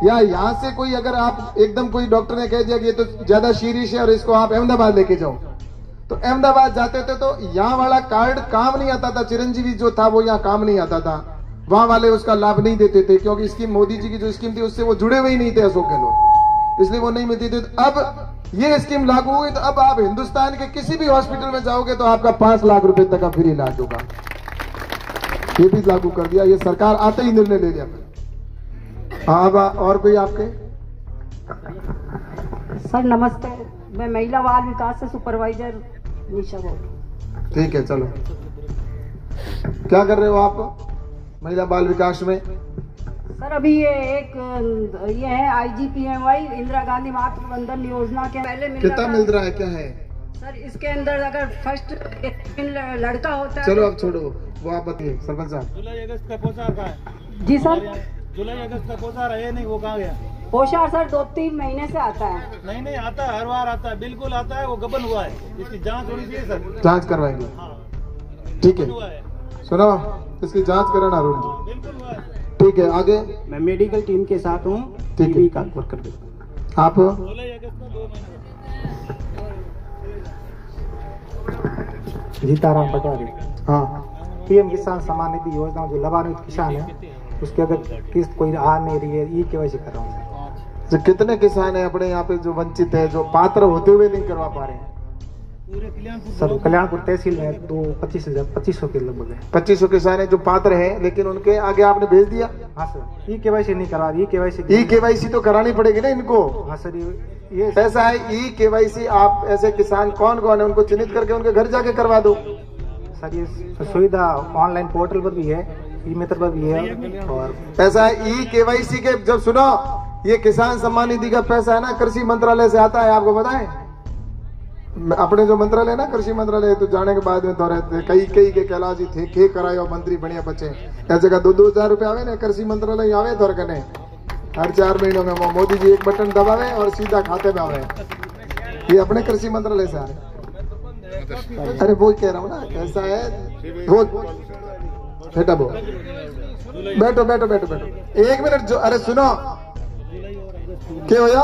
या यहाँ से कोई अगर आप एकदम कोई डॉक्टर ने कह दिया कि ये तो ज्यादा सीरियस है और इसको आप अहमदाबाद लेके जाओ, तो अहमदाबाद जाते थे तो यहाँ वाला कार्ड काम नहीं आता था, चिरंजीवी जो था वो यहाँ काम नहीं आता था, वहां वाले उसका लाभ नहीं देते थे, क्योंकि स्कीम मोदी जी की जो स्कीम थी उससे वो जुड़े हुए ही नहीं थे अशोक गहलोत, इसलिए वो नहीं मिलती थी। तो अब ये स्कीम लागू हुई तो अब आप हिंदुस्तान के किसी भी हॉस्पिटल में जाओगे तो आपका 5 लाख रुपए तक का फ्री इलाज होगा। ये भी लागू कर दिया, ये सरकार आते ही निर्णय ले लिया। हाँ और कोई आपके? सर नमस्ते, मैं महिला बाल विकास से सुपरवाइजर निशा बोल। ठीक है चलो, क्या कर रहे हो आप महिला बाल विकास में? सर अभी ये है IGPMY इंदिरा गांधी मातृ वंदन योजना के पहले कितना मिल रहा है, क्या है सर इसके अंदर? अगर फर्स्ट लड़का होता है, चलो अब छोड़ो वो आप बताइए सरपंच साहब। जुलाई अगस्त का पोषार कहाँ है? जी सर जुलाई अगस्त का पोषार है नहीं, वो कहाँ गया? पोषार सर 2-3 महीने से आता है। नहीं आता है, हर बार आता है, बिल्कुल आता है, वो गबन हुआ है, इसकी जांच होनी चाहिए सर। जांच करवाएंगे। हाँ। ठीक है, सुनो इसकी जांच कराना अरुण जी। ठीक है, आगे। मैं मेडिकल टीम के साथ हूँ, ठीक है, का वर्कर। आप जीताराम पटवारी। हाँ, पीएम किसान सम्मान निधि योजना जो लाभान्वित किसान है उसके अगर किस्त कोई आ नहीं रही है, ई केवाईसी कर रहा हूँ। जो कितने किसान है अपने यहाँ पे जो वंचित है, जो पात्र होते हुए नहीं करवा पा रहे हैं? सर कल्याणपुर तहसील में तो 2500 के लगभग है। 2500 किसान है जो पात्र है, लेकिन उनके आगे आपने भेज दिया? हाँ सर, ई केवाईसी नहीं करवा रही। ई केवाईसी तो करानी पड़ेगी ना इनको। हाँ सर, ये ऐसा है, ई केवाईसी आप ऐसे किसान कौन कौन है उनको चिन्हित करके उनके घर जाके करवा दो। सर ये सुविधा ऑनलाइन पोर्टल पर भी है, ई मित्र पर भी है। और ऐसा है, ई केवाईसी के जब सुनो, ये किसान सम्मान निधि का पैसा है ना, कृषि मंत्रालय से आता है, आपको पता है? अपने जो मंत्रालय ना कृषि मंत्रालय, तो जाने के बाद में तो रहते कई के कैलाश जी थे खे कराए और मंत्री बढ़िया बचे। ऐसे का 2-2 हजार रुपए आवे ना कृषि मंत्रालय आवे तो करने हर 4 महीनों में मोदी जी एक बटन दबावे और सीधा खाते में आवे। ये अपने कृषि मंत्रालय से आ रहे। अरे वो कह रहा हूँ ना, कैसा है वो बेटा, वो बैठो बैठो बैठो बैठो 1 मिनट। जो अरे सुनो, क्या होया?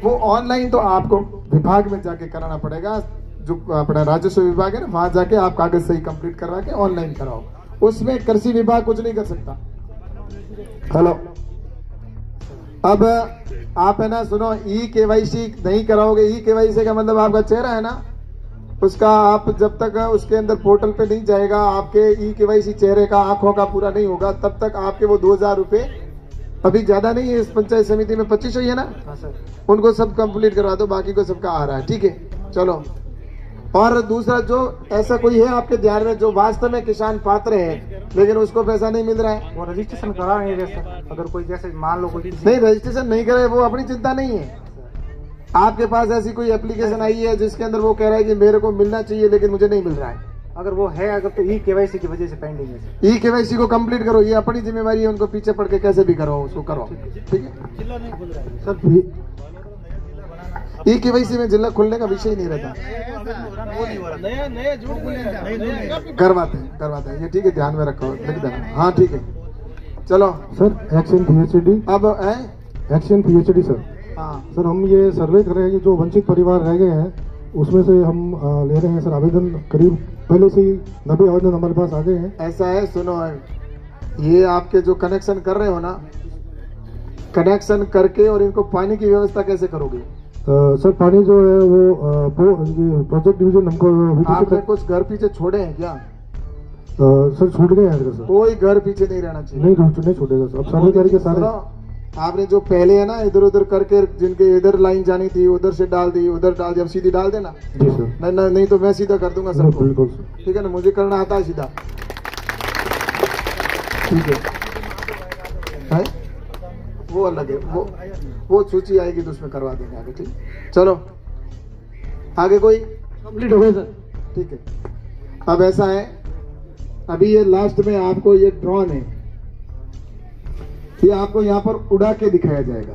वो ऑनलाइन तो आपको विभाग में जाके कराना पड़ेगा, जो अपना राजस्व विभाग है ना, वहां जाके आप कागज सही कंप्लीट करवा के ऑनलाइन कराओ। उसमें कृषि विभाग कुछ नहीं कर सकता। हेलो, अब आप है ना, सुनो, ई केवाईसी नहीं कराओगे। ई केवाईसी का मतलब आपका चेहरा है ना, उसका आप जब तक उसके अंदर पोर्टल पे नहीं जाएगा, आपके ई केवाईसी चेहरे का, आंखों का पूरा नहीं होगा, तब तक आपके वो 2000 रुपए, अभी ज्यादा नहीं है इस पंचायत समिति में 2500 ही है ना। हाँ सर, उनको सब कंप्लीट करवा दो, बाकी को सबका आ रहा है। ठीक है, चलो। और दूसरा, जो ऐसा कोई है आपके ध्यान में जो वास्तव में किसान पात्र है लेकिन उसको पैसा नहीं मिल रहा है? वो रजिस्ट्रेशन करा नहीं रहे सर। अगर कोई जैसे मान लो कोई नहीं रजिस्ट्रेशन नहीं करे, वो अपनी चिंता नहीं है। आपके पास ऐसी कोई एप्लीकेशन आई है जिसके अंदर वो कह रहा है कि मेरे को मिलना चाहिए लेकिन मुझे नहीं मिल रहा है? अगर वो है, अगर तो ई केवाईसी की वजह से पेंडिंग है। ई केवाईसी को कंप्लीट करो, ये अपनी जिम्मेवारी है, उनको पीछे पड़ के कैसे भी करो, उसको करो। ठीक है सर, ई केवाईसी में जिला खुलने का विषय ही नहीं रहता। करवाते हैं ये, ठीक है, ध्यान में रखो, लिख देना। हाँ ठीक है, चलो सर। एक्शन पीएचडी, अब एक्शन पीएचडी सर। हाँ सर, हम ये सर्वे कर रहे हैं कि जो वंचित परिवार रह गए हैं उसमें से हम ले रहे हैं सर आवेदन। करीब पहले से ही 90 आवेदन हमारे पास आ गए हैं। ऐसा है, सुनो, ये आपके जो कनेक्शन कर रहे हो ना, कनेक्शन करके और इनको पानी की व्यवस्था कैसे करोगे? सर पानी जो है वो प्रोजेक्ट डिवीजन हमको आपने कुछ घर पीछे छोड़े हैं क्या? सर छूट गए हैं सर। कोई घर पीछे नहीं रहना चाहिए। नहीं छूटेगा सर। अब सर्वे करके सारे आपने जो पहले है ना इधर उधर करके, जिनके इधर लाइन जानी थी उधर से डाल दी, उधर डाल दी, अब सीधी डाल देना। जी सर। नहीं तो मैं सीधा कर दूंगा सर। बिल्कुल, ठीक है ना, मुझे करना आता है सीधा। ठीक है, वो अलग है, वो सूची आएगी तो उसमें करवा देंगे आगे। ठीक, चलो आगे। कोई कंप्लीट हो गया सर? ठीक है, अब ऐसा है, अभी ये लास्ट में आपको ये ड्रोन है, ये आपको यहाँ पर उड़ा के दिखाया जाएगा।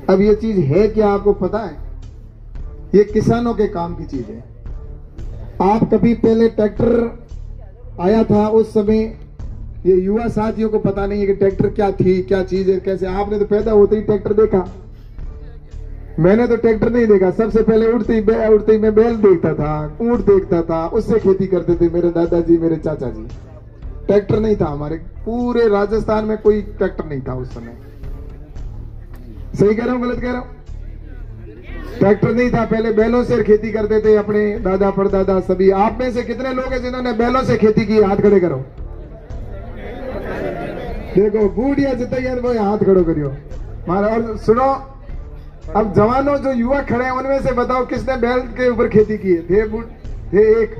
अब ये चीज है क्या आपको पता है? ये किसानों के काम की चीज है। आप कभी पहले ट्रैक्टर आया था उस समय, ये युवा साथियों को पता नहीं है कि ट्रैक्टर क्या थी, क्या चीज है, कैसे। आपने तो पैदा होते ही ट्रैक्टर देखा, मैंने तो ट्रैक्टर नहीं देखा। सबसे पहले उठते ही मैं बैल देखता था, ऊंट देखता था, उससे खेती करते थे मेरे दादाजी, मेरे चाचा जी। ट्रैक्टर नहीं था हमारे पूरे राजस्थान में, कोई ट्रैक्टर नहीं था उस समय। सही कह रहा हूं, गलत कह रहा हूं? ट्रैक्टर नहीं था, पहले बैलों से खेती करते थे अपने दादा परदादा सभी। आप में से कितने लोग हैं जिन्होंने बैलों से खेती की? हाथ खड़े करो। देखो बूढ़िया जितना वो हाथ खड़ो करियो मारा। और सुनो, अब जवानों जो युवा खड़े हैं उनमें से बताओ किसने बैल के ऊपर खेती की है? थे 1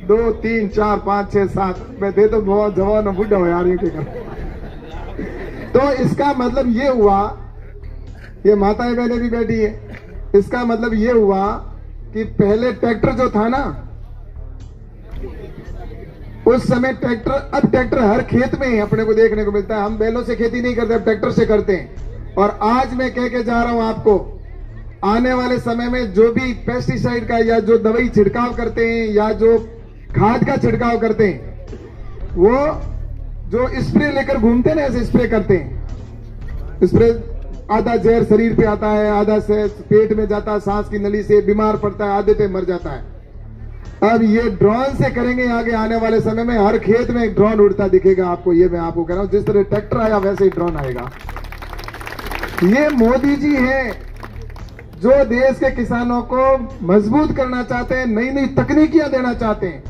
2 3 4 5 6 7 मैं थे तो बहुत जवान बुढ़ा हो यार। ये तो इसका मतलब ये हुआ, ये माताएं बहनें भी बैठी है, इसका मतलब ये हुआ कि पहले ट्रैक्टर जो था ना, उस समय ट्रैक्टर, अब ट्रैक्टर हर खेत में अपने को देखने को मिलता है। हम बैलों से खेती नहीं करते, अब ट्रैक्टर से करते हैं। और आज मैं कह के जा रहा हूं आपको, आने वाले समय में जो भी पेस्टिसाइड का या जो दवाई छिड़काव करते हैं या जो खाद का छिड़काव करते हैं, वो जो स्प्रे लेकर घूमते हैं ना, ऐसे स्प्रे करते हैं। स्प्रे आधा जहर शरीर पे आता है, आधा से पेट में जाता है, सांस की नली से बीमार पड़ता है, आधे पे मर जाता है। अब ये ड्रोन से करेंगे। आगे आने वाले समय में हर खेत में एक ड्रोन उड़ता दिखेगा आपको। ये मैं आपको कह रहा हूं, जिस तरह ट्रैक्टर आया वैसे ही ड्रोन आएगा। ये मोदी जी हैं जो देश के किसानों को मजबूत करना चाहते हैं, नई नई तकनीकियां देना चाहते हैं।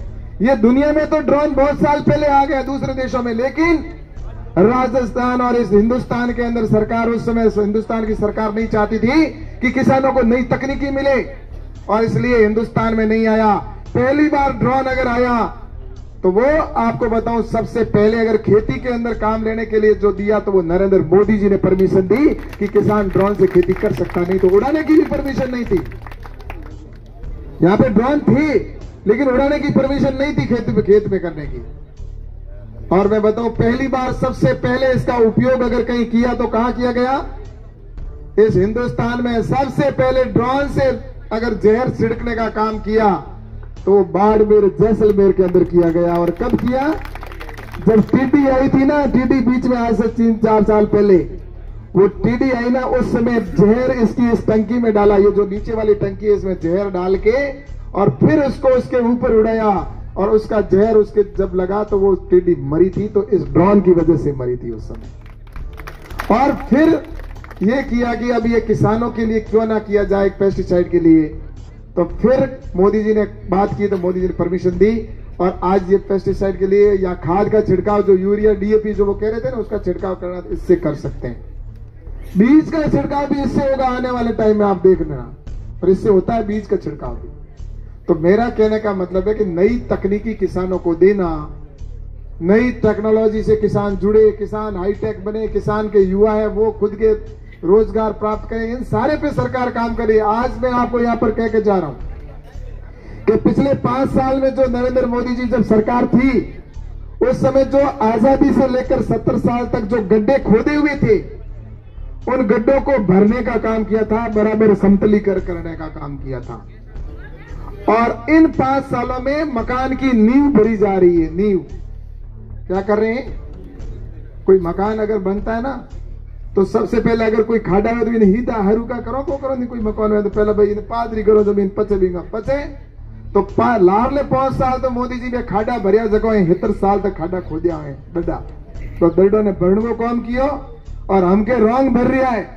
ये दुनिया में तो ड्रोन बहुत साल पहले आ गया दूसरे देशों में, लेकिन राजस्थान और इस हिंदुस्तान के अंदर सरकार, उस समय हिंदुस्तान की सरकार नहीं चाहती थी कि किसानों को नई तकनीकी मिले, और इसलिए हिंदुस्तान में नहीं आया। पहली बार ड्रोन अगर आया तो वो आपको बताऊं, सबसे पहले अगर खेती के अंदर काम लेने के लिए जो दिया तो वो नरेंद्र मोदी जी ने परमिशन दी कि किसान ड्रोन से खेती कर सकता, नहीं तो उड़ाने की भी परमिशन नहीं थी। यहां पे ड्रोन थी लेकिन उड़ाने की परमिशन नहीं थी खेत में करने की। और मैं बताऊं, पहली बार सबसे पहले इसका उपयोग अगर कहीं किया तो कहां किया गया? इस हिंदुस्तान में सबसे पहले ड्रोन से अगर जहर छिड़कने का काम किया तो बाड़मेर जैसलमेर के अंदर किया गया। और कब किया? जब टीडी आई थी ना, टीडी बीच में आज से 3-4 साल पहले वो टीडी आई ना, उस समय जहर इसकी इस टंकी में डाला, ये जो नीचे वाली टंकी है इसमें जहर डाल के और फिर उसको उसके ऊपर उड़ाया, और उसका जहर उसके जब लगा तो वो टीडी मरी थी, तो इस ड्रोन की वजह से मरी थी उस समय। और फिर ये किया कि अब ये किसानों के लिए क्यों ना किया जाए पेस्टिसाइड के लिए, तो फिर मोदी जी ने बात की तो मोदी जी ने परमिशन दी, और आज ये पेस्टिसाइड के लिए या खाद का छिड़काव, जो यूरिया डीएपी जो वो कह रहे थे ना, उसका छिड़काव करना इससे कर सकते हैं। बीज का छिड़काव भी इससे होगा आने वाले टाइम में, आप देख लेना, और इससे होता है बीज का छिड़काव भी। तो मेरा कहने का मतलब है कि नई तकनीकी किसानों को देना, नई टेक्नोलॉजी से किसान जुड़े, किसान हाईटेक बने, किसान के युवा है वो खुद के रोजगार प्राप्त करें, इन सारे पे सरकार काम करे। आज मैं आपको यहां पर कह के जा रहा हूं कि पिछले 5 साल में जो नरेंद्र मोदी जी जब सरकार थी, उस समय जो आजादी से लेकर 70 साल तक जो गड्ढे खोदे हुए थे, उन गड्ढों को भरने का काम किया था, बराबर समतलीकरण करने का काम किया था। और इन 5 सालों में मकान की नींव भरी जा रही है। नींव क्या कर रहे हैं? कोई मकान अगर बनता है ना, तो सबसे पहले अगर कोई खाड़ा है तो इन्हें हिता हरू का करो को करो, नहीं कोई मकान है तो पहले भाई इन्हें पादरी करो, जमीन पचे भी पचे। तो लारले 5 साल तो मोदी जी ने खाड़ा भरिया जगह 70 साल तक खाड़ा खोदिया है दड्डा, तो दड्डों ने भरने को काम किया और हमके रंग भर रहा है।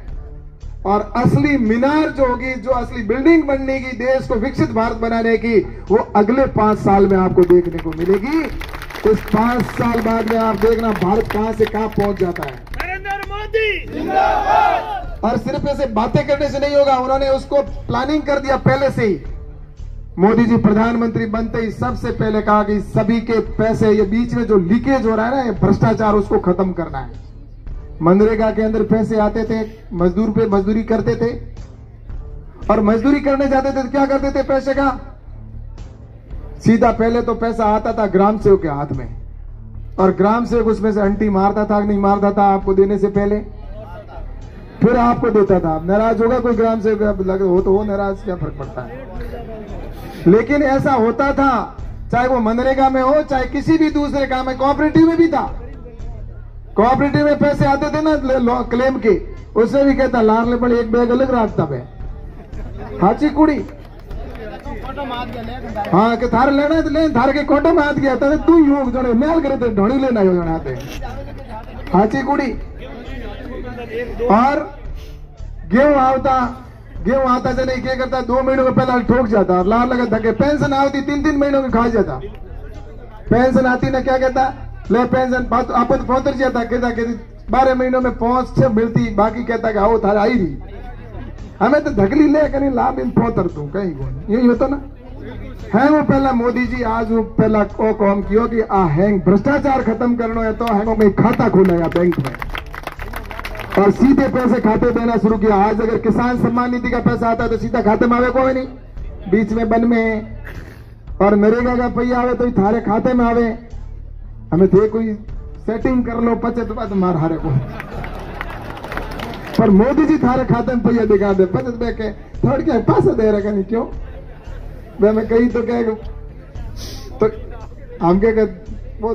और असली मीनार जो होगी, जो असली बिल्डिंग बनने की, देश को विकसित भारत बनाने की, वो अगले 5 साल में आपको देखने को मिलेगी। इस 5 साल बाद में आप देखना भारत कहां से कहां पहुंच जाता है। नरेंद्र मोदी जिंदाबाद। और सिर्फ ऐसे बातें करने से नहीं होगा, उन्होंने उसको प्लानिंग कर दिया पहले से ही। मोदी जी प्रधानमंत्री बनते ही सबसे पहले कहा कि सभी के पैसे, ये बीच में जो लीकेज हो रहा है ना, ये भ्रष्टाचार, उसको खत्म करना है। मनरेगा के अंदर पैसे आते थे, मजदूर पे मजदूरी करते थे, और मजदूरी करने जाते थे तो क्या करते थे? पैसे का सीधा पहले तो पैसा आता था ग्राम सेवक के हाथ में, और ग्राम सेवक उसमें से अंटी मारता था नहीं मारता था आपको देने से पहले, फिर आपको देता था। नाराज होगा कोई ग्राम सेवक, हो तो हो नाराज, क्या फर्क पड़ता है। लेकिन ऐसा होता था, चाहे वो मनरेगा में हो चाहे किसी भी दूसरे काम में। कोऑपरेटिव में भी था, कोऑपरेटिव में पैसे आते थे ना क्लेम के, उससे भी कहता लार ले पड़े एक बैग अलग रखता है हाची कुड़ी, हाँ कि थार लेना तो ले, थार के कोटो में हाथ गया था तू योग जो मेल करे थे ढोड़ी लेना हो जने हाथे हाची कुड़ी। और गेहूं आता से नहीं क्या करता, 2 महीनों के पहले ठोक जाता, लार लगा धके। पेंशन आती 3-3 महीनों में खा जाता। पेंशन आती ना क्या कहता, ले पेंशन आपन पहुंच जाता, कहता 12 महीनों में 5-6 मिलती, बाकी कहता कि आओ थारा आई रही, हमें तो धकली ले कहीं लाभ इन पहुंतर तू कहीं यही होता ना है। वो पहला मोदी जी आज वो पहला को काम कियो कि आ हैंग भ्रष्टाचार खत्म करना है, तो हैंगों में खाता खोला या बैंक में, और सीधे पैसे खाते देना शुरू किया। आज अगर किसान सम्मान निधि का पैसा आता है तो सीधा खाते में आवे, कोई नहीं बीच में बन में, और नरेगा का पैसा आवे तो थारे खाते में आवे। हमें थे कोई सेटिंग कर लो पचे तो बात मार हारे को। पर मोदी जी थारे खाते में पैसा दिखा दे 50 रुपए के थोड़ के पैसा दे रखा नहीं क्यों मैं कही तो क्या तो हम क्या वो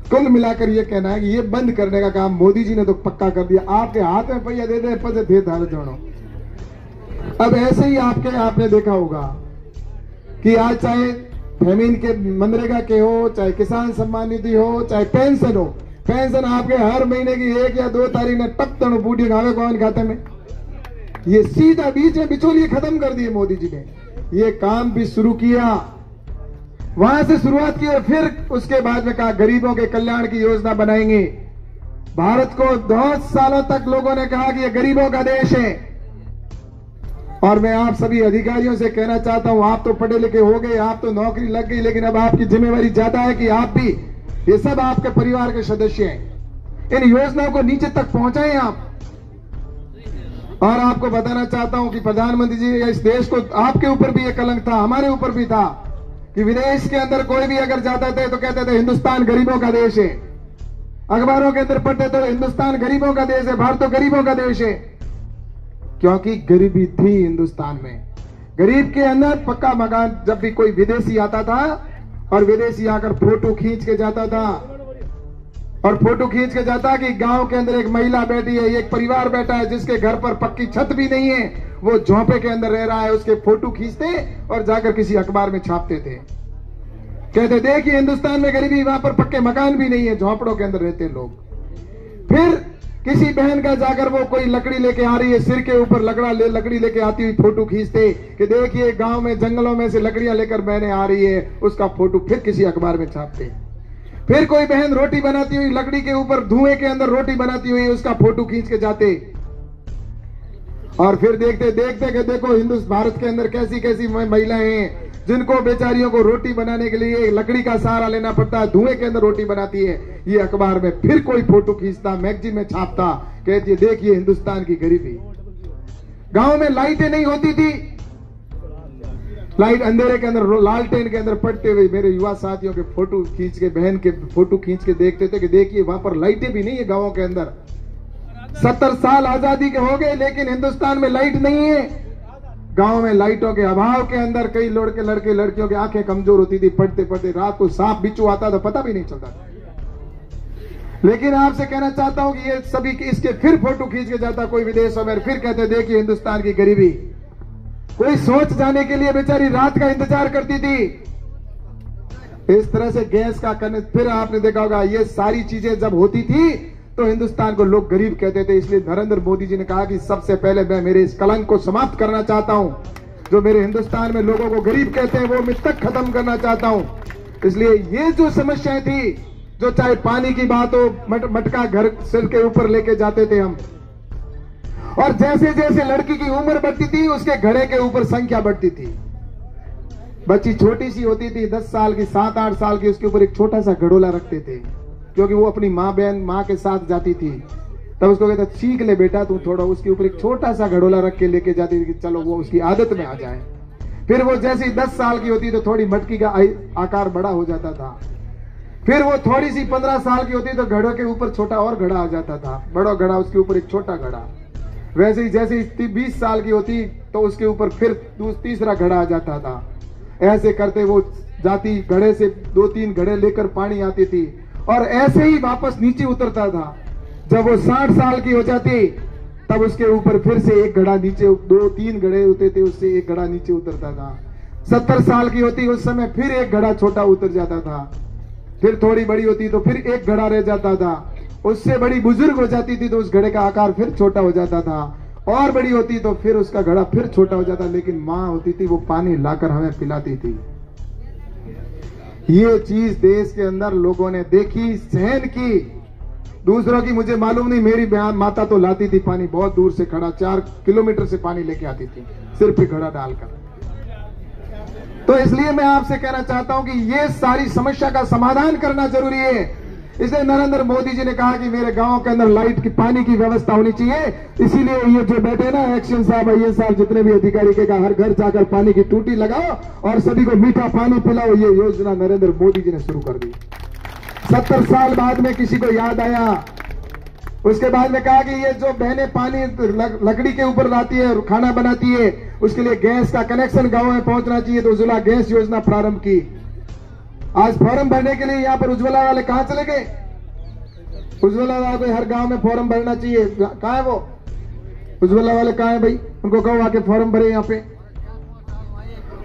कुल मिलाकर ये कहना है कि ये बंद करने का काम मोदी जी ने तो पक्का कर दिया। आपके हाथ में पैसा दे दे पैसे दे थारे जोड़ो। अब ऐसे ही आपने देखा होगा कि आज चाहे फेमिन के मनरेगा के हो, चाहे किसान सम्मान निधि हो, चाहे पेंशन हो, पेंशन आपके हर महीने की 1 या 2 तारीख ने टप तनु बूढ़ी गावे कौन खाते में। ये सीधा बीच में बिचौलिए खत्म कर दिए मोदी जी ने। ये काम भी शुरू किया, वहां से शुरुआत की और फिर उसके बाद में कहा गरीबों के कल्याण की योजना बनाएंगे। भारत को 10 सालों तक लोगों ने कहा कि ये गरीबों का देश है। और मैं आप सभी अधिकारियों से कहना चाहता हूं, आप तो पढ़े लिखे हो गए, आप तो नौकरी लग गई, लेकिन अब आपकी जिम्मेवारी ज्यादा है कि आप भी, ये सब आपके परिवार के सदस्य हैं, इन योजनाओं को नीचे तक पहुंचाएं आप। और आपको बताना चाहता हूं कि प्रधानमंत्री जी, इस देश को आपके ऊपर भी ये कलंक था, हमारे ऊपर भी था कि विदेश के अंदर कोई भी अगर जाता थे तो कहते थे हिंदुस्तान गरीबों का देश है। अखबारों के अंदर पढ़ते थे हिंदुस्तान गरीबों का देश है, भारत तो गरीबों का देश है, क्योंकि गरीबी थी हिंदुस्तान में। गरीब के अंदर पक्का मकान, जब भी कोई विदेशी आता था और विदेशी आकर फोटो खींच के जाता था, और फोटो खींच के जाता कि गांव के अंदर एक महिला बैठी है, एक परिवार बैठा है जिसके घर पर पक्की छत भी नहीं है, वो झोंपे के अंदर रह रहा है, उसके फोटो खींचते और जाकर किसी अखबार में छापते थे। कहते देखिए हिंदुस्तान में गरीबी, वहां पर पक्के मकान भी नहीं है, झोंपड़ों के अंदर रहते लोग। फिर किसी बहन का जाकर वो कोई लकड़ी लेके आ रही है, सिर के ऊपर लकड़ी लेके आती हुई फोटो खींचते कि देखिए गांव में जंगलों में से लकड़ियां लेकर बहनें आ रही है, उसका फोटो फिर किसी अखबार में छापते। फिर कोई बहन रोटी बनाती हुई, लकड़ी के ऊपर धुएं के अंदर रोटी बनाती हुई, उसका फोटो खींच के जाते। और फिर देखते देखते कि देखो भारत के अंदर कैसी कैसी महिलाएं हैं जिनको बेचारियों को रोटी बनाने के लिए लकड़ी का सहारा लेना पड़ता है, धुएं के अंदर रोटी बनाती है। ये अखबार में फिर कोई फोटो खींचता, मैगजीन में छापता, कहती देखिए हिंदुस्तान की गरीबी। गांव में लाइटें नहीं होती थी, लाइट अंधेरे के अंदर लालटेन के अंदर पड़ते हुए मेरे युवा साथियों के फोटो खींच के, बहन के फोटो खींच के देखते थे कि देखिए वहां पर लाइटें भी नहीं है गांवों के अंदर। 70 साल आजादी के हो गए लेकिन हिंदुस्तान में लाइट नहीं है। गांव में लाइटों के अभाव के अंदर कई लड़के लड़कियों की आंखें कमजोर होती थी, पढ़ते पढ़ते रात को सांप बिच्छू आता था पता भी नहीं चलता था। लेकिन आपसे कहना चाहता हूं कि ये सभी इसके फिर फोटो खींच के जाता कोई विदेशों में, फिर कहते देखिए हिंदुस्तान की गरीबी। कोई सोच जाने के लिए बेचारी रात का इंतजार करती थी। इस तरह से गैस का करने, फिर आपने देखा होगा ये सारी चीजें जब होती थी तो हिंदुस्तान को लोग गरीब कहते थे। इसलिए नरेंद्र मोदी जी ने कहा कि सबसे पहले मैं मेरे इस कलंक को समाप्त करना चाहता हूं, जो मेरे हिंदुस्तान में लोगों को गरीब कहते हैं वो मैं तक खत्म करना चाहता हूं। इसलिए ये जो समस्याएं थी, जो चाहे पानी की बात हो, मटका घर सिर के ऊपर लेके जाते थे हम, और जैसे जैसे लड़की की उम्र बढ़ती थी उसके घड़े के ऊपर संख्या बढ़ती थी। बच्ची छोटी सी होती थी 10 साल की, 7-8 साल की, उसके ऊपर एक छोटा सा घड़ोला रखते थे, क्योंकि वो अपनी माँ के साथ जाती थी। तब उसको कहता सीख ले बेटा तू थोड़ा, उसके ऊपर एक छोटा सा घड़ोला रख के लेके जाती थी कि चलो वो उसकी आदत में आ जाए। फिर वो जैसे ही 10 साल की होती तो थोड़ी मटकी का आकार बड़ा हो जाता था। फिर वो थोड़ी सी 15 साल की होती तो घड़ों के ऊपर छोटा और घड़ा आ जाता था, बड़ा घड़ा उसके ऊपर एक छोटा घड़ा। वैसे ही जैसे ही 20 साल की होती तो उसके ऊपर फिर तीसरा घड़ा आ जाता था। ऐसे करते वो जाती, घड़े से 2-3 घड़े लेकर पानी आती थी और ऐसे ही वापस नीचे उतरता था। जब वो 60 साल की हो जाती तब उसके ऊपर फिर से एक घड़ा नीचे, 2-3 घड़े होते थे, उससे एक घड़ा नीचे उतरता था। 70 साल की होती उस समय फिर एक घड़ा छोटा उतर जाता था। फिर थोड़ी बड़ी होती तो फिर एक घड़ा रह जाता था। उससे बड़ी बुजुर्ग हो जाती थी तो उस घड़े का आकार फिर छोटा हो जाता था, और बड़ी होती तो फिर उसका घड़ा फिर छोटा हो जाता। लेकिन माँ होती थी वो पानी लाकर हमें पिलाती थी। ये चीज देश के अंदर लोगों ने देखी, सहन की। दूसरों की मुझे मालूम नहीं, मेरी माता तो लाती थी पानी बहुत दूर से, खड़ा 4 किलोमीटर से पानी लेके आती थी सिर पे घड़ा डालकर। तो इसलिए मैं आपसे कहना चाहता हूं कि ये सारी समस्या का समाधान करना जरूरी है। इसलिए नरेंद्र मोदी जी ने कहा कि मेरे गांव के अंदर लाइट की, पानी की व्यवस्था होनी चाहिए। इसीलिए ये जो बैठे ना एक्शन साहब, ये साहब, जितने भी अधिकारी के हर घर जाकर पानी की टूटी लगाओ और सभी को मीठा पानी पिलाओ, ये योजना नरेंद्र मोदी जी ने शुरू कर दी। 70 साल बाद में किसी को याद आया उसके बाद में कहा कि ये जो बहनें पानी लकड़ी के ऊपर लाती है और खाना बनाती है, उसके लिए गैस का कनेक्शन गांव में पहुंचना चाहिए, तो उज्ज्वला गैस योजना प्रारंभ की। आज फॉर्म भरने के लिए यहाँ पर उज्ज्वला वाले कहां चले गए? उज्ज्वला वाले को हर गांव में फॉर्म भरना चाहिए, कहां है वो उज्ज्वला वाले? कहां है भाई? उनको कहो आके फॉर्म भरे यहाँ पे।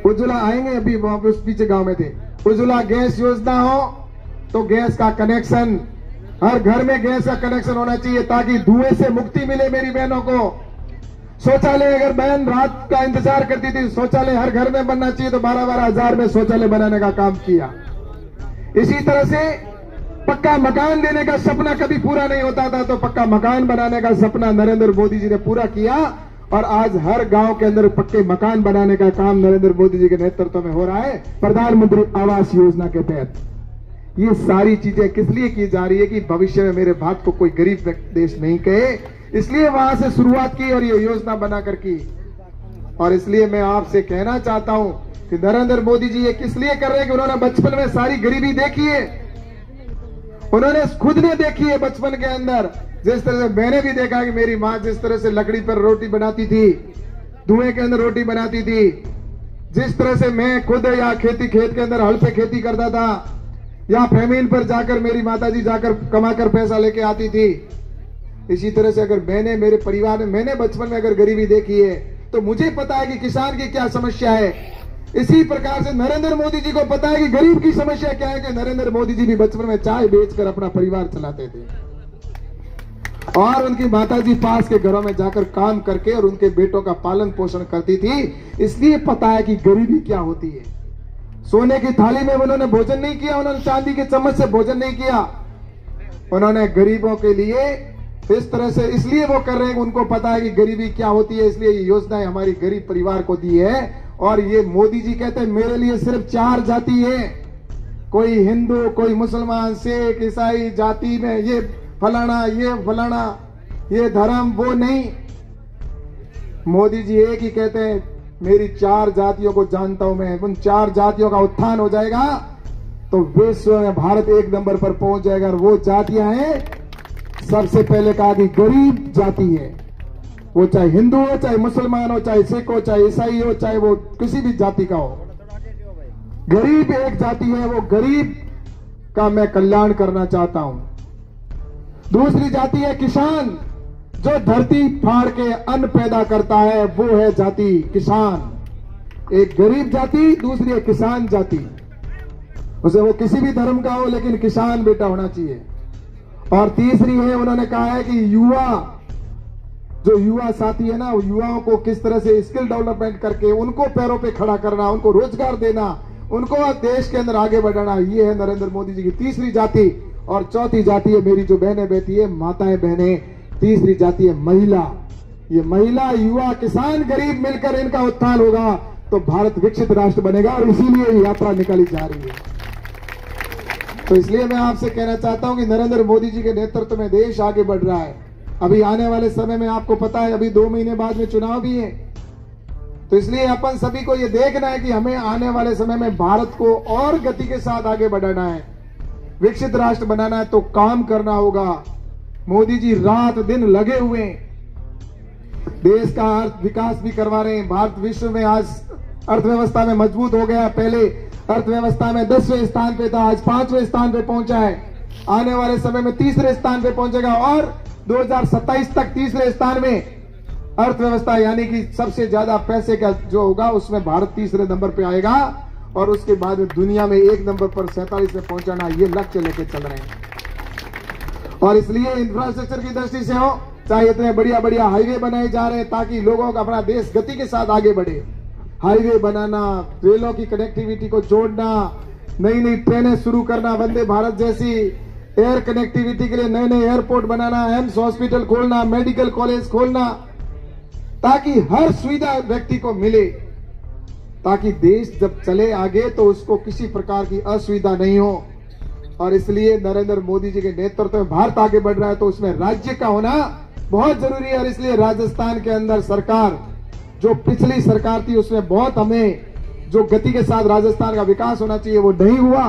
उज्ज्वला आएंगे, अभी वहां पे उस पीछे गांव में थे। उज्ज्वला गैस योजना हो तो गैस का कनेक्शन, हर घर में गैस का कनेक्शन होना चाहिए ताकि धुएं से मुक्ति मिले मेरी बहनों को। शौचालय, अगर बहन रात का इंतजार करती थी, शौचालय हर घर में बनना चाहिए, तो 12-12 हजार में शौचालय बनाने का काम किया। इसी तरह से पक्का मकान देने का सपना कभी पूरा नहीं होता था, तो पक्का मकान बनाने का सपना नरेंद्र मोदी जी ने पूरा किया, और आज हर गांव के अंदर पक्के मकान बनाने का काम नरेंद्र मोदी जी के नेतृत्व में हो रहा है, प्रधानमंत्री आवास योजना के तहत। ये सारी चीजें किस लिए की जा रही है कि भविष्य में मेरे बात को कोई गरीब देश नहीं कहे, इसलिए वहां से शुरुआत की और ये योजना बनाकर की। और इसलिए मैं आपसे कहना चाहता हूं कि नरेंद्र मोदी जी ये किस लिए कर रहे हैं कि उन्होंने बचपन में सारी गरीबी देखी है, उन्होंने खुद ने देखी है बचपन के अंदर। जिस तरह से मैंने भी देखा कि मेरी माँ जिस तरह से लकड़ी पर रोटी बनाती थी, धुएं के अंदर रोटी बनाती थी, जिस तरह से मैं खुद या खेत के अंदर हल पे खेती करता था, या फेमीन पर जाकर मेरी माताजी जाकर कमाकर पैसा लेके आती थी, इसी तरह से अगर मैंने मेरे परिवार में, मैंने बचपन में अगर गरीबी देखी है तो मुझे पता है कि किसान की क्या समस्या है। इसी प्रकार से नरेंद्र मोदी जी को पता है कि गरीब की समस्या क्या है, कि नरेंद्र मोदी जी भी बचपन में चाय बेचकर अपना परिवार चलाते थे, और उनकी माताजी पास के घरों में जाकर काम करके और उनके बेटों का पालन पोषण करती थी, इसलिए पता है कि गरीबी क्या होती है। सोने की थाली में उन्होंने भोजन नहीं किया, उन्होंने चांदी के चम्मच से भोजन नहीं किया, उन्होंने गरीबों के लिए इस तरह से, इसलिए वो कर रहे हैं, उनको पता है कि गरीबी क्या होती है, इसलिए ये योजनाएं हमारी गरीब परिवार को दी है। और ये मोदी जी कहते हैं मेरे लिए सिर्फ 4 जाति है, कोई हिंदू, कोई मुसलमान, सिख, ईसाई जाति में ये फलाना, ये धर्म, वो नहीं। मोदी जी एक ही कहते हैं मेरी 4 जातियों को जानता हूं मैं, उन 4 जातियों का उत्थान हो जाएगा तो विश्व में भारत 1 नंबर पर पहुंच जाएगा। और वो जातियां हैं, सबसे पहले कहा कि गरीब जाति है, वो चाहे हिंदू हो, चाहे मुसलमान हो, चाहे सिख हो, चाहे ईसाई हो, चाहे वो किसी भी जाति का हो, गरीब एक जाति है, वो गरीब का मैं कल्याण करना चाहता हूं। दूसरी जाति है किसान, जो धरती फाड़ के अन्न पैदा करता है, वो है जाति किसान। एक गरीब जाति, दूसरी है किसान जाति, उसे वो किसी भी धर्म का हो लेकिन किसान बेटा होना चाहिए। और तीसरी है, उन्होंने कहा है कि युवा, जो युवा साथी है ना, वो युवाओं को किस तरह से स्किल डेवलपमेंट करके उनको पैरों पे खड़ा करना, उनको रोजगार देना, उनको देश के अंदर आगे बढ़ाना, ये है नरेंद्र मोदी जी की तीसरी जाति। और चौथी जाति है मेरी जो बहनें बैठी है, माताएं बहनें, तीसरी जाति है महिला। ये महिला, युवा, किसान, गरीब मिलकर इनका उत्थान होगा तो भारत विकसित राष्ट्र बनेगा, और इसीलिए ये यात्रा निकाली जा रही है। तो इसलिए मैं आपसे कहना चाहता हूं कि नरेंद्र मोदी जी के नेतृत्व में देश आगे बढ़ रहा है। अभी आने वाले समय में आपको पता है, अभी 2 महीने बाद में चुनाव भी है, तो इसलिए अपन सभी को ये देखना है कि हमें आने वाले समय में भारत को और गति के साथ आगे बढ़ाना है, विकसित राष्ट्र बनाना है, तो काम करना होगा। मोदी जी रात दिन लगे हुए हैं, देश का अर्थ विकास भी करवा रहे हैं। भारत विश्व में आज अर्थव्यवस्था में मजबूत हो गया, पहले अर्थव्यवस्था में 10वें स्थान पे था, आज 5वें स्थान पे पहुंचा है, आने वाले समय में 3रे स्थान पे पहुंचेगा, और 2027 तक 3रे स्थान में अर्थव्यवस्था, यानी कि सबसे ज्यादा पैसे का जो होगा उसमें भारत 3रे नंबर पे आएगा, और उसके बाद दुनिया में 1 नंबर पर 47 में पहुंचाना, ये लक्ष्य लेके चल रहे हैं। और इसलिए इंफ्रास्ट्रक्चर की दृष्टि से हो, चाहे इतने बढ़िया बढ़िया हाईवे बनाए जा रहे हैं ताकि लोगों का अपना देश गति के साथ आगे बढ़े, हाईवे बनाना, रेलों की कनेक्टिविटी को जोड़ना, नई नई ट्रेनें शुरू करना, वंदे भारत जैसी, एयर कनेक्टिविटी के लिए नए नए एयरपोर्ट बनाना, एम्स हॉस्पिटल खोलना, मेडिकल कॉलेज खोलना, ताकि हर सुविधा व्यक्ति को मिले, ताकि देश जब चले आगे तो उसको किसी प्रकार की असुविधा नहीं हो। और इसलिए नरेंद्र मोदी जी के नेतृत्व में भारत आगे बढ़ रहा है, तो उसमें राज्य का होना बहुत जरूरी है। और इसलिए राजस्थान के अंदर सरकार, जो पिछली सरकार थी उसमें बहुत हमें जो गति के साथ राजस्थान का विकास होना चाहिए वो नहीं हुआ,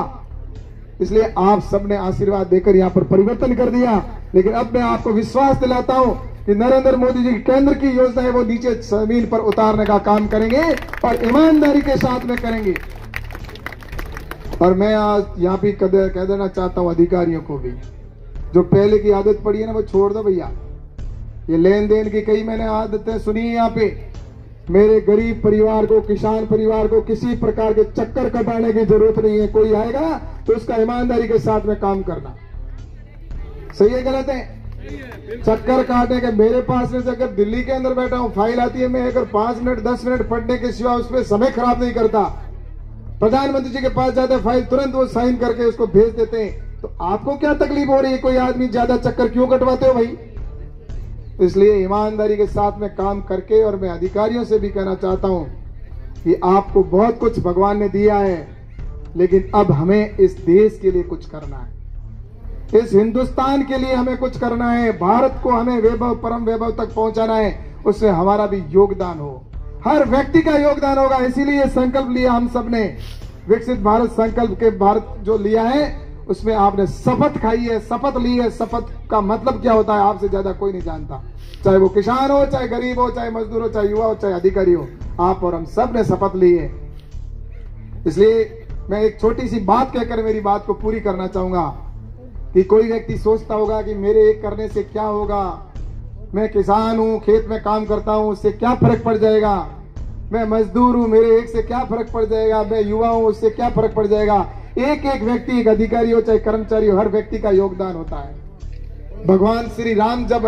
इसलिए आप सबने आशीर्वाद देकर यहाँ पर परिवर्तन कर दिया। लेकिन अब मैं आपको विश्वास दिलाता हूँ कि नरेंद्र मोदी जी की केंद्र की योजना है वो नीचे जमीन पर उतारने का काम करेंगे और ईमानदारी के साथ में करेंगे। और मैं आज यहाँ भी कह देना चाहता हूँ अधिकारियों को भी, जो पहले की आदत पड़ी है ना वो छोड़ दो भैया। ये लेन देन की कई मैंने आदतें सुनी है यहाँ पे। मेरे गरीब परिवार को, किसान परिवार को किसी प्रकार के चक्कर कटाने की जरूरत नहीं है। कोई आएगा तो उसका ईमानदारी के साथ में काम करना। सही है गलत है? चक्कर काटने के मेरे पास में से अगर दिल्ली के अंदर बैठा हूं, फाइल आती है, मैं अगर 5 मिनट 10 मिनट पढ़ने के सिवा उस पर समय खराब नहीं करता। प्रधानमंत्री जी के पास जाते हैं, फाइल तुरंत वो साइन करके उसको भेज देते हैं। तो आपको क्या तकलीफ हो रही है? कोई आदमी ज्यादा चक्कर क्यों कटवाते हो भाई? इसलिए ईमानदारी के साथ में काम करके, और मैं अधिकारियों से भी कहना चाहता हूं कि आपको बहुत कुछ भगवान ने दिया है, लेकिन अब हमें इस देश के लिए कुछ करना है, इस हिंदुस्तान के लिए हमें कुछ करना है। भारत को हमें वैभव, परम वैभव तक पहुंचाना है। उसमें हमारा भी योगदान हो, हर व्यक्ति का योगदान होगा। इसीलिए संकल्प लिया हम सब ने, विकसित भारत संकल्प के भारत जो लिया है उसमें आपने शपथ खाई है, शपथ ली है। शपथ का मतलब क्या होता है आपसे ज्यादा कोई नहीं जानता, चाहे वो किसान हो, चाहे गरीब हो, चाहे मजदूर हो, चाहे युवा हो, चाहे अधिकारी हो। आप और हम सब ने शपथ ली है। इसलिए मैं एक छोटी सी बात कहकर मेरी बात को पूरी करना चाहूंगा कि कोई व्यक्ति सोचता होगा कि मेरे एक करने से क्या होगा, मैं किसान हूं, खेत में काम करता हूं, उससे क्या फर्क पड़ जाएगा, मैं मजदूर हूं, मेरे एक से क्या फर्क पड़ जाएगा, मैं युवा हूं, उससे क्या फर्क पड़ जाएगा। एक एक व्यक्ति, एक अधिकारी हो चाहे कर्मचारी हो, हर व्यक्ति का योगदान होता है। भगवान श्री राम जब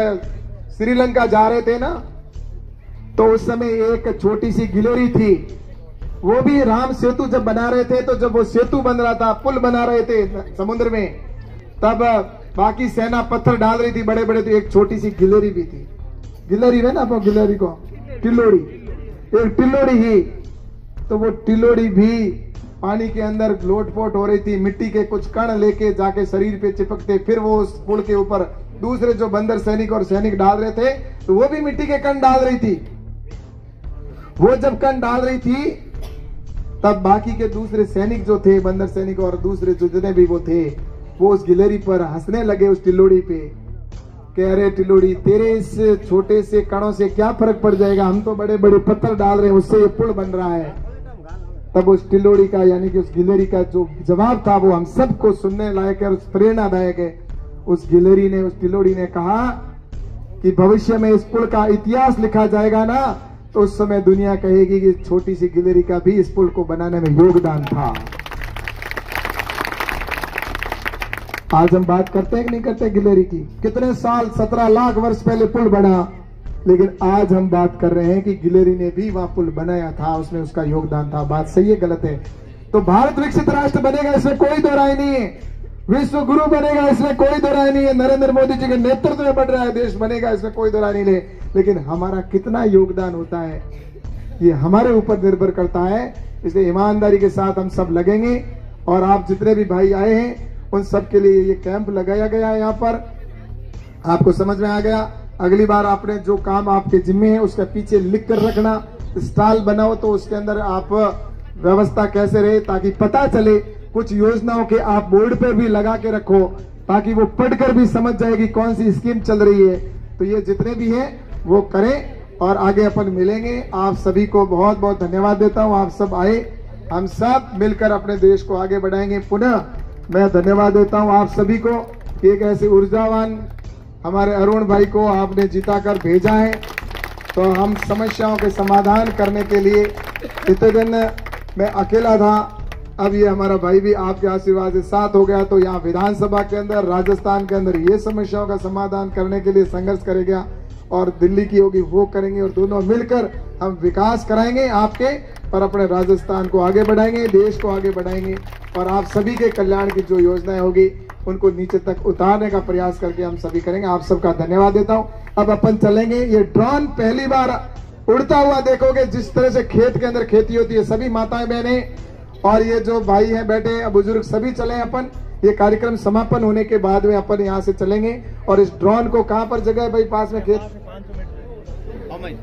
श्रीलंका जा रहे थे ना, तो उस समय एक छोटी सी गिलोरी थी, वो भी राम सेतु जब बना रहे थे, तो जब वो सेतु बन रहा था, पुल बना रहे थे समुद्र में, तब बाकी सेना पत्थर डाल रही थी बड़े बड़े, तो एक छोटी सी गिलोरी भी थी। गिलोरी है ना, आप गिलोरी को टिलोड़ी, एक टिलोड़ी ही, तो वो टिलोड़ी भी पानी के अंदर लोटपोट हो रही थी। मिट्टी के कुछ कण लेके जाके शरीर पे चिपकते, फिर वो उस पुल के ऊपर दूसरे जो बंदर सैनिक और सैनिक डाल रहे थे, तो वो भी मिट्टी के कण डाल रही थी। वो जब कण डाल रही थी, तब बाकी के दूसरे सैनिक जो थे, बंदर सैनिक और दूसरे जितने भी वो थे, वो उस गिलेरी पर हंसने लगे, उस टिलोड़ी पे। कह रहे, टिलोड़ी तेरे इस छोटे से कणों से क्या फर्क पड़ जाएगा, हम तो बड़े बड़े पत्थर डाल रहे हैं, उससे ये पुल बन रहा है। तब उस टिलोड़ी का, यानी कि उस गिलेरी का जो जवाब था, वो हम सबको सुनने लायक है, प्रेरणादायक है। उस गिलेरी ने, उस टिलोड़ी ने कहा कि भविष्य में इस पुल का इतिहास लिखा जाएगा ना, तो उस समय दुनिया कहेगी कि छोटी सी गिलेरी का भी इस पुल को बनाने में योगदान था। आज हम बात करते हैं कि नहीं करते गिलेरी की? कितने साल, 17 लाख वर्ष पहले पुल बना, लेकिन आज हम बात कर रहे हैं कि गिलेरी ने भी वहां पुल बनाया था, उसमें उसका योगदान था। बात सही है गलत है? तो भारत विकसित राष्ट्र बनेगा, इसमें कोई दो राय नहीं है। विश्व गुरु बनेगा, इसमें कोई दो राय नहीं है। नरेंद्र मोदी जी के नेतृत्व में बढ़ रहा है देश बनेगा, इसमें कोई दो राय नहीं है। लेकिन हमारा कितना योगदान होता है, ये हमारे ऊपर निर्भर करता है। इसलिए ईमानदारी के साथ हम सब लगेंगे। और आप जितने भी भाई आए हैं, उन सब के लिए ये कैंप लगाया गया है। यहाँ पर आपको समझ में आ गया। अगली बार आपने जो काम आपके जिम्मे है, उसके पीछे लिख कर रखना। स्टॉल बनाओ तो उसके अंदर आप व्यवस्था कैसे रहे, ताकि पता चले। कुछ योजनाओं के आप बोर्ड पर भी लगा के रखो, ताकि वो पढ़कर भी समझ जाएगी कौन सी स्कीम चल रही है। तो ये जितने भी हैं वो करें, और आगे अपन मिलेंगे। आप सभी को बहुत बहुत धन्यवाद देता हूँ। आप सब आए, हम सब मिलकर अपने देश को आगे बढ़ाएंगे। पुनः मैं धन्यवाद देता हूँ आप सभी को। एक ऐसे ऊर्जावान हमारे अरुण भाई को आपने जिताकर भेजा है, तो हम समस्याओं के समाधान करने के लिए, इतने दिन मैं अकेला था, अब ये हमारा भाई भी आपके आशीर्वाद से साथ हो गया। तो यहाँ विधानसभा के अंदर, राजस्थान के अंदर ये समस्याओं का समाधान करने के लिए संघर्ष करेगा, और दिल्ली की होगी वो करेंगे, और दोनों मिलकर हम विकास कराएंगे आपके, और अपने राजस्थान को आगे बढ़ाएंगे, देश को आगे बढ़ाएंगे। और आप सभी के कल्याण की जो योजनाएं होगी उनको नीचे तक उतारने का प्रयास करके हम सभी करेंगे। आप सबका धन्यवाद देता हूं। अब अपन चलेंगे। ये ड्रोन पहली बार उड़ता हुआ देखोगे, जिस तरह से खेत के अंदर खेती होती है। सभी माताएं बहनें और ये जो भाई हैं बैठे बुजुर्ग, सभी चले अपन। ये कार्यक्रम समापन होने के बाद में अपन यहाँ से चलेंगे। और इस ड्रोन को कहाँ पर जगह है भाई, पास में खेत,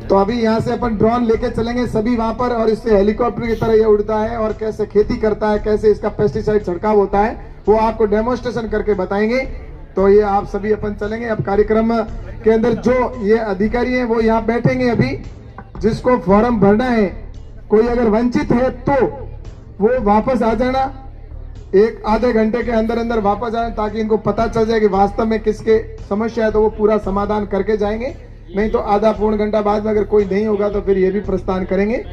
तो अभी यहाँ से अपन ड्रोन लेके चलेंगे सभी वहां पर, और इससे हेलीकॉप्टर की तरह ये उड़ता है, और कैसे खेती करता है, कैसे इसका पेस्टिसाइड छिड़काव होता है, वो आपको डेमोन्स्ट्रेशन करके बताएंगे। तो ये आप सभी अपन चलेंगे। अब कार्यक्रम के अंदर जो ये अधिकारी हैं वो यहाँ बैठेंगे। अभी जिसको फॉर्म भरना है, कोई अगर वंचित है तो वो वापस आ जाना, एक आधे घंटे के अंदर अंदर वापस आए, ताकि इनको पता चल जाए कि वास्तव में किसके समस्या है, तो वो पूरा समाधान करके जाएंगे। नहीं तो आधा पौन घंटा बाद में अगर कोई नहीं होगा तो फिर ये भी प्रस्थान करेंगे।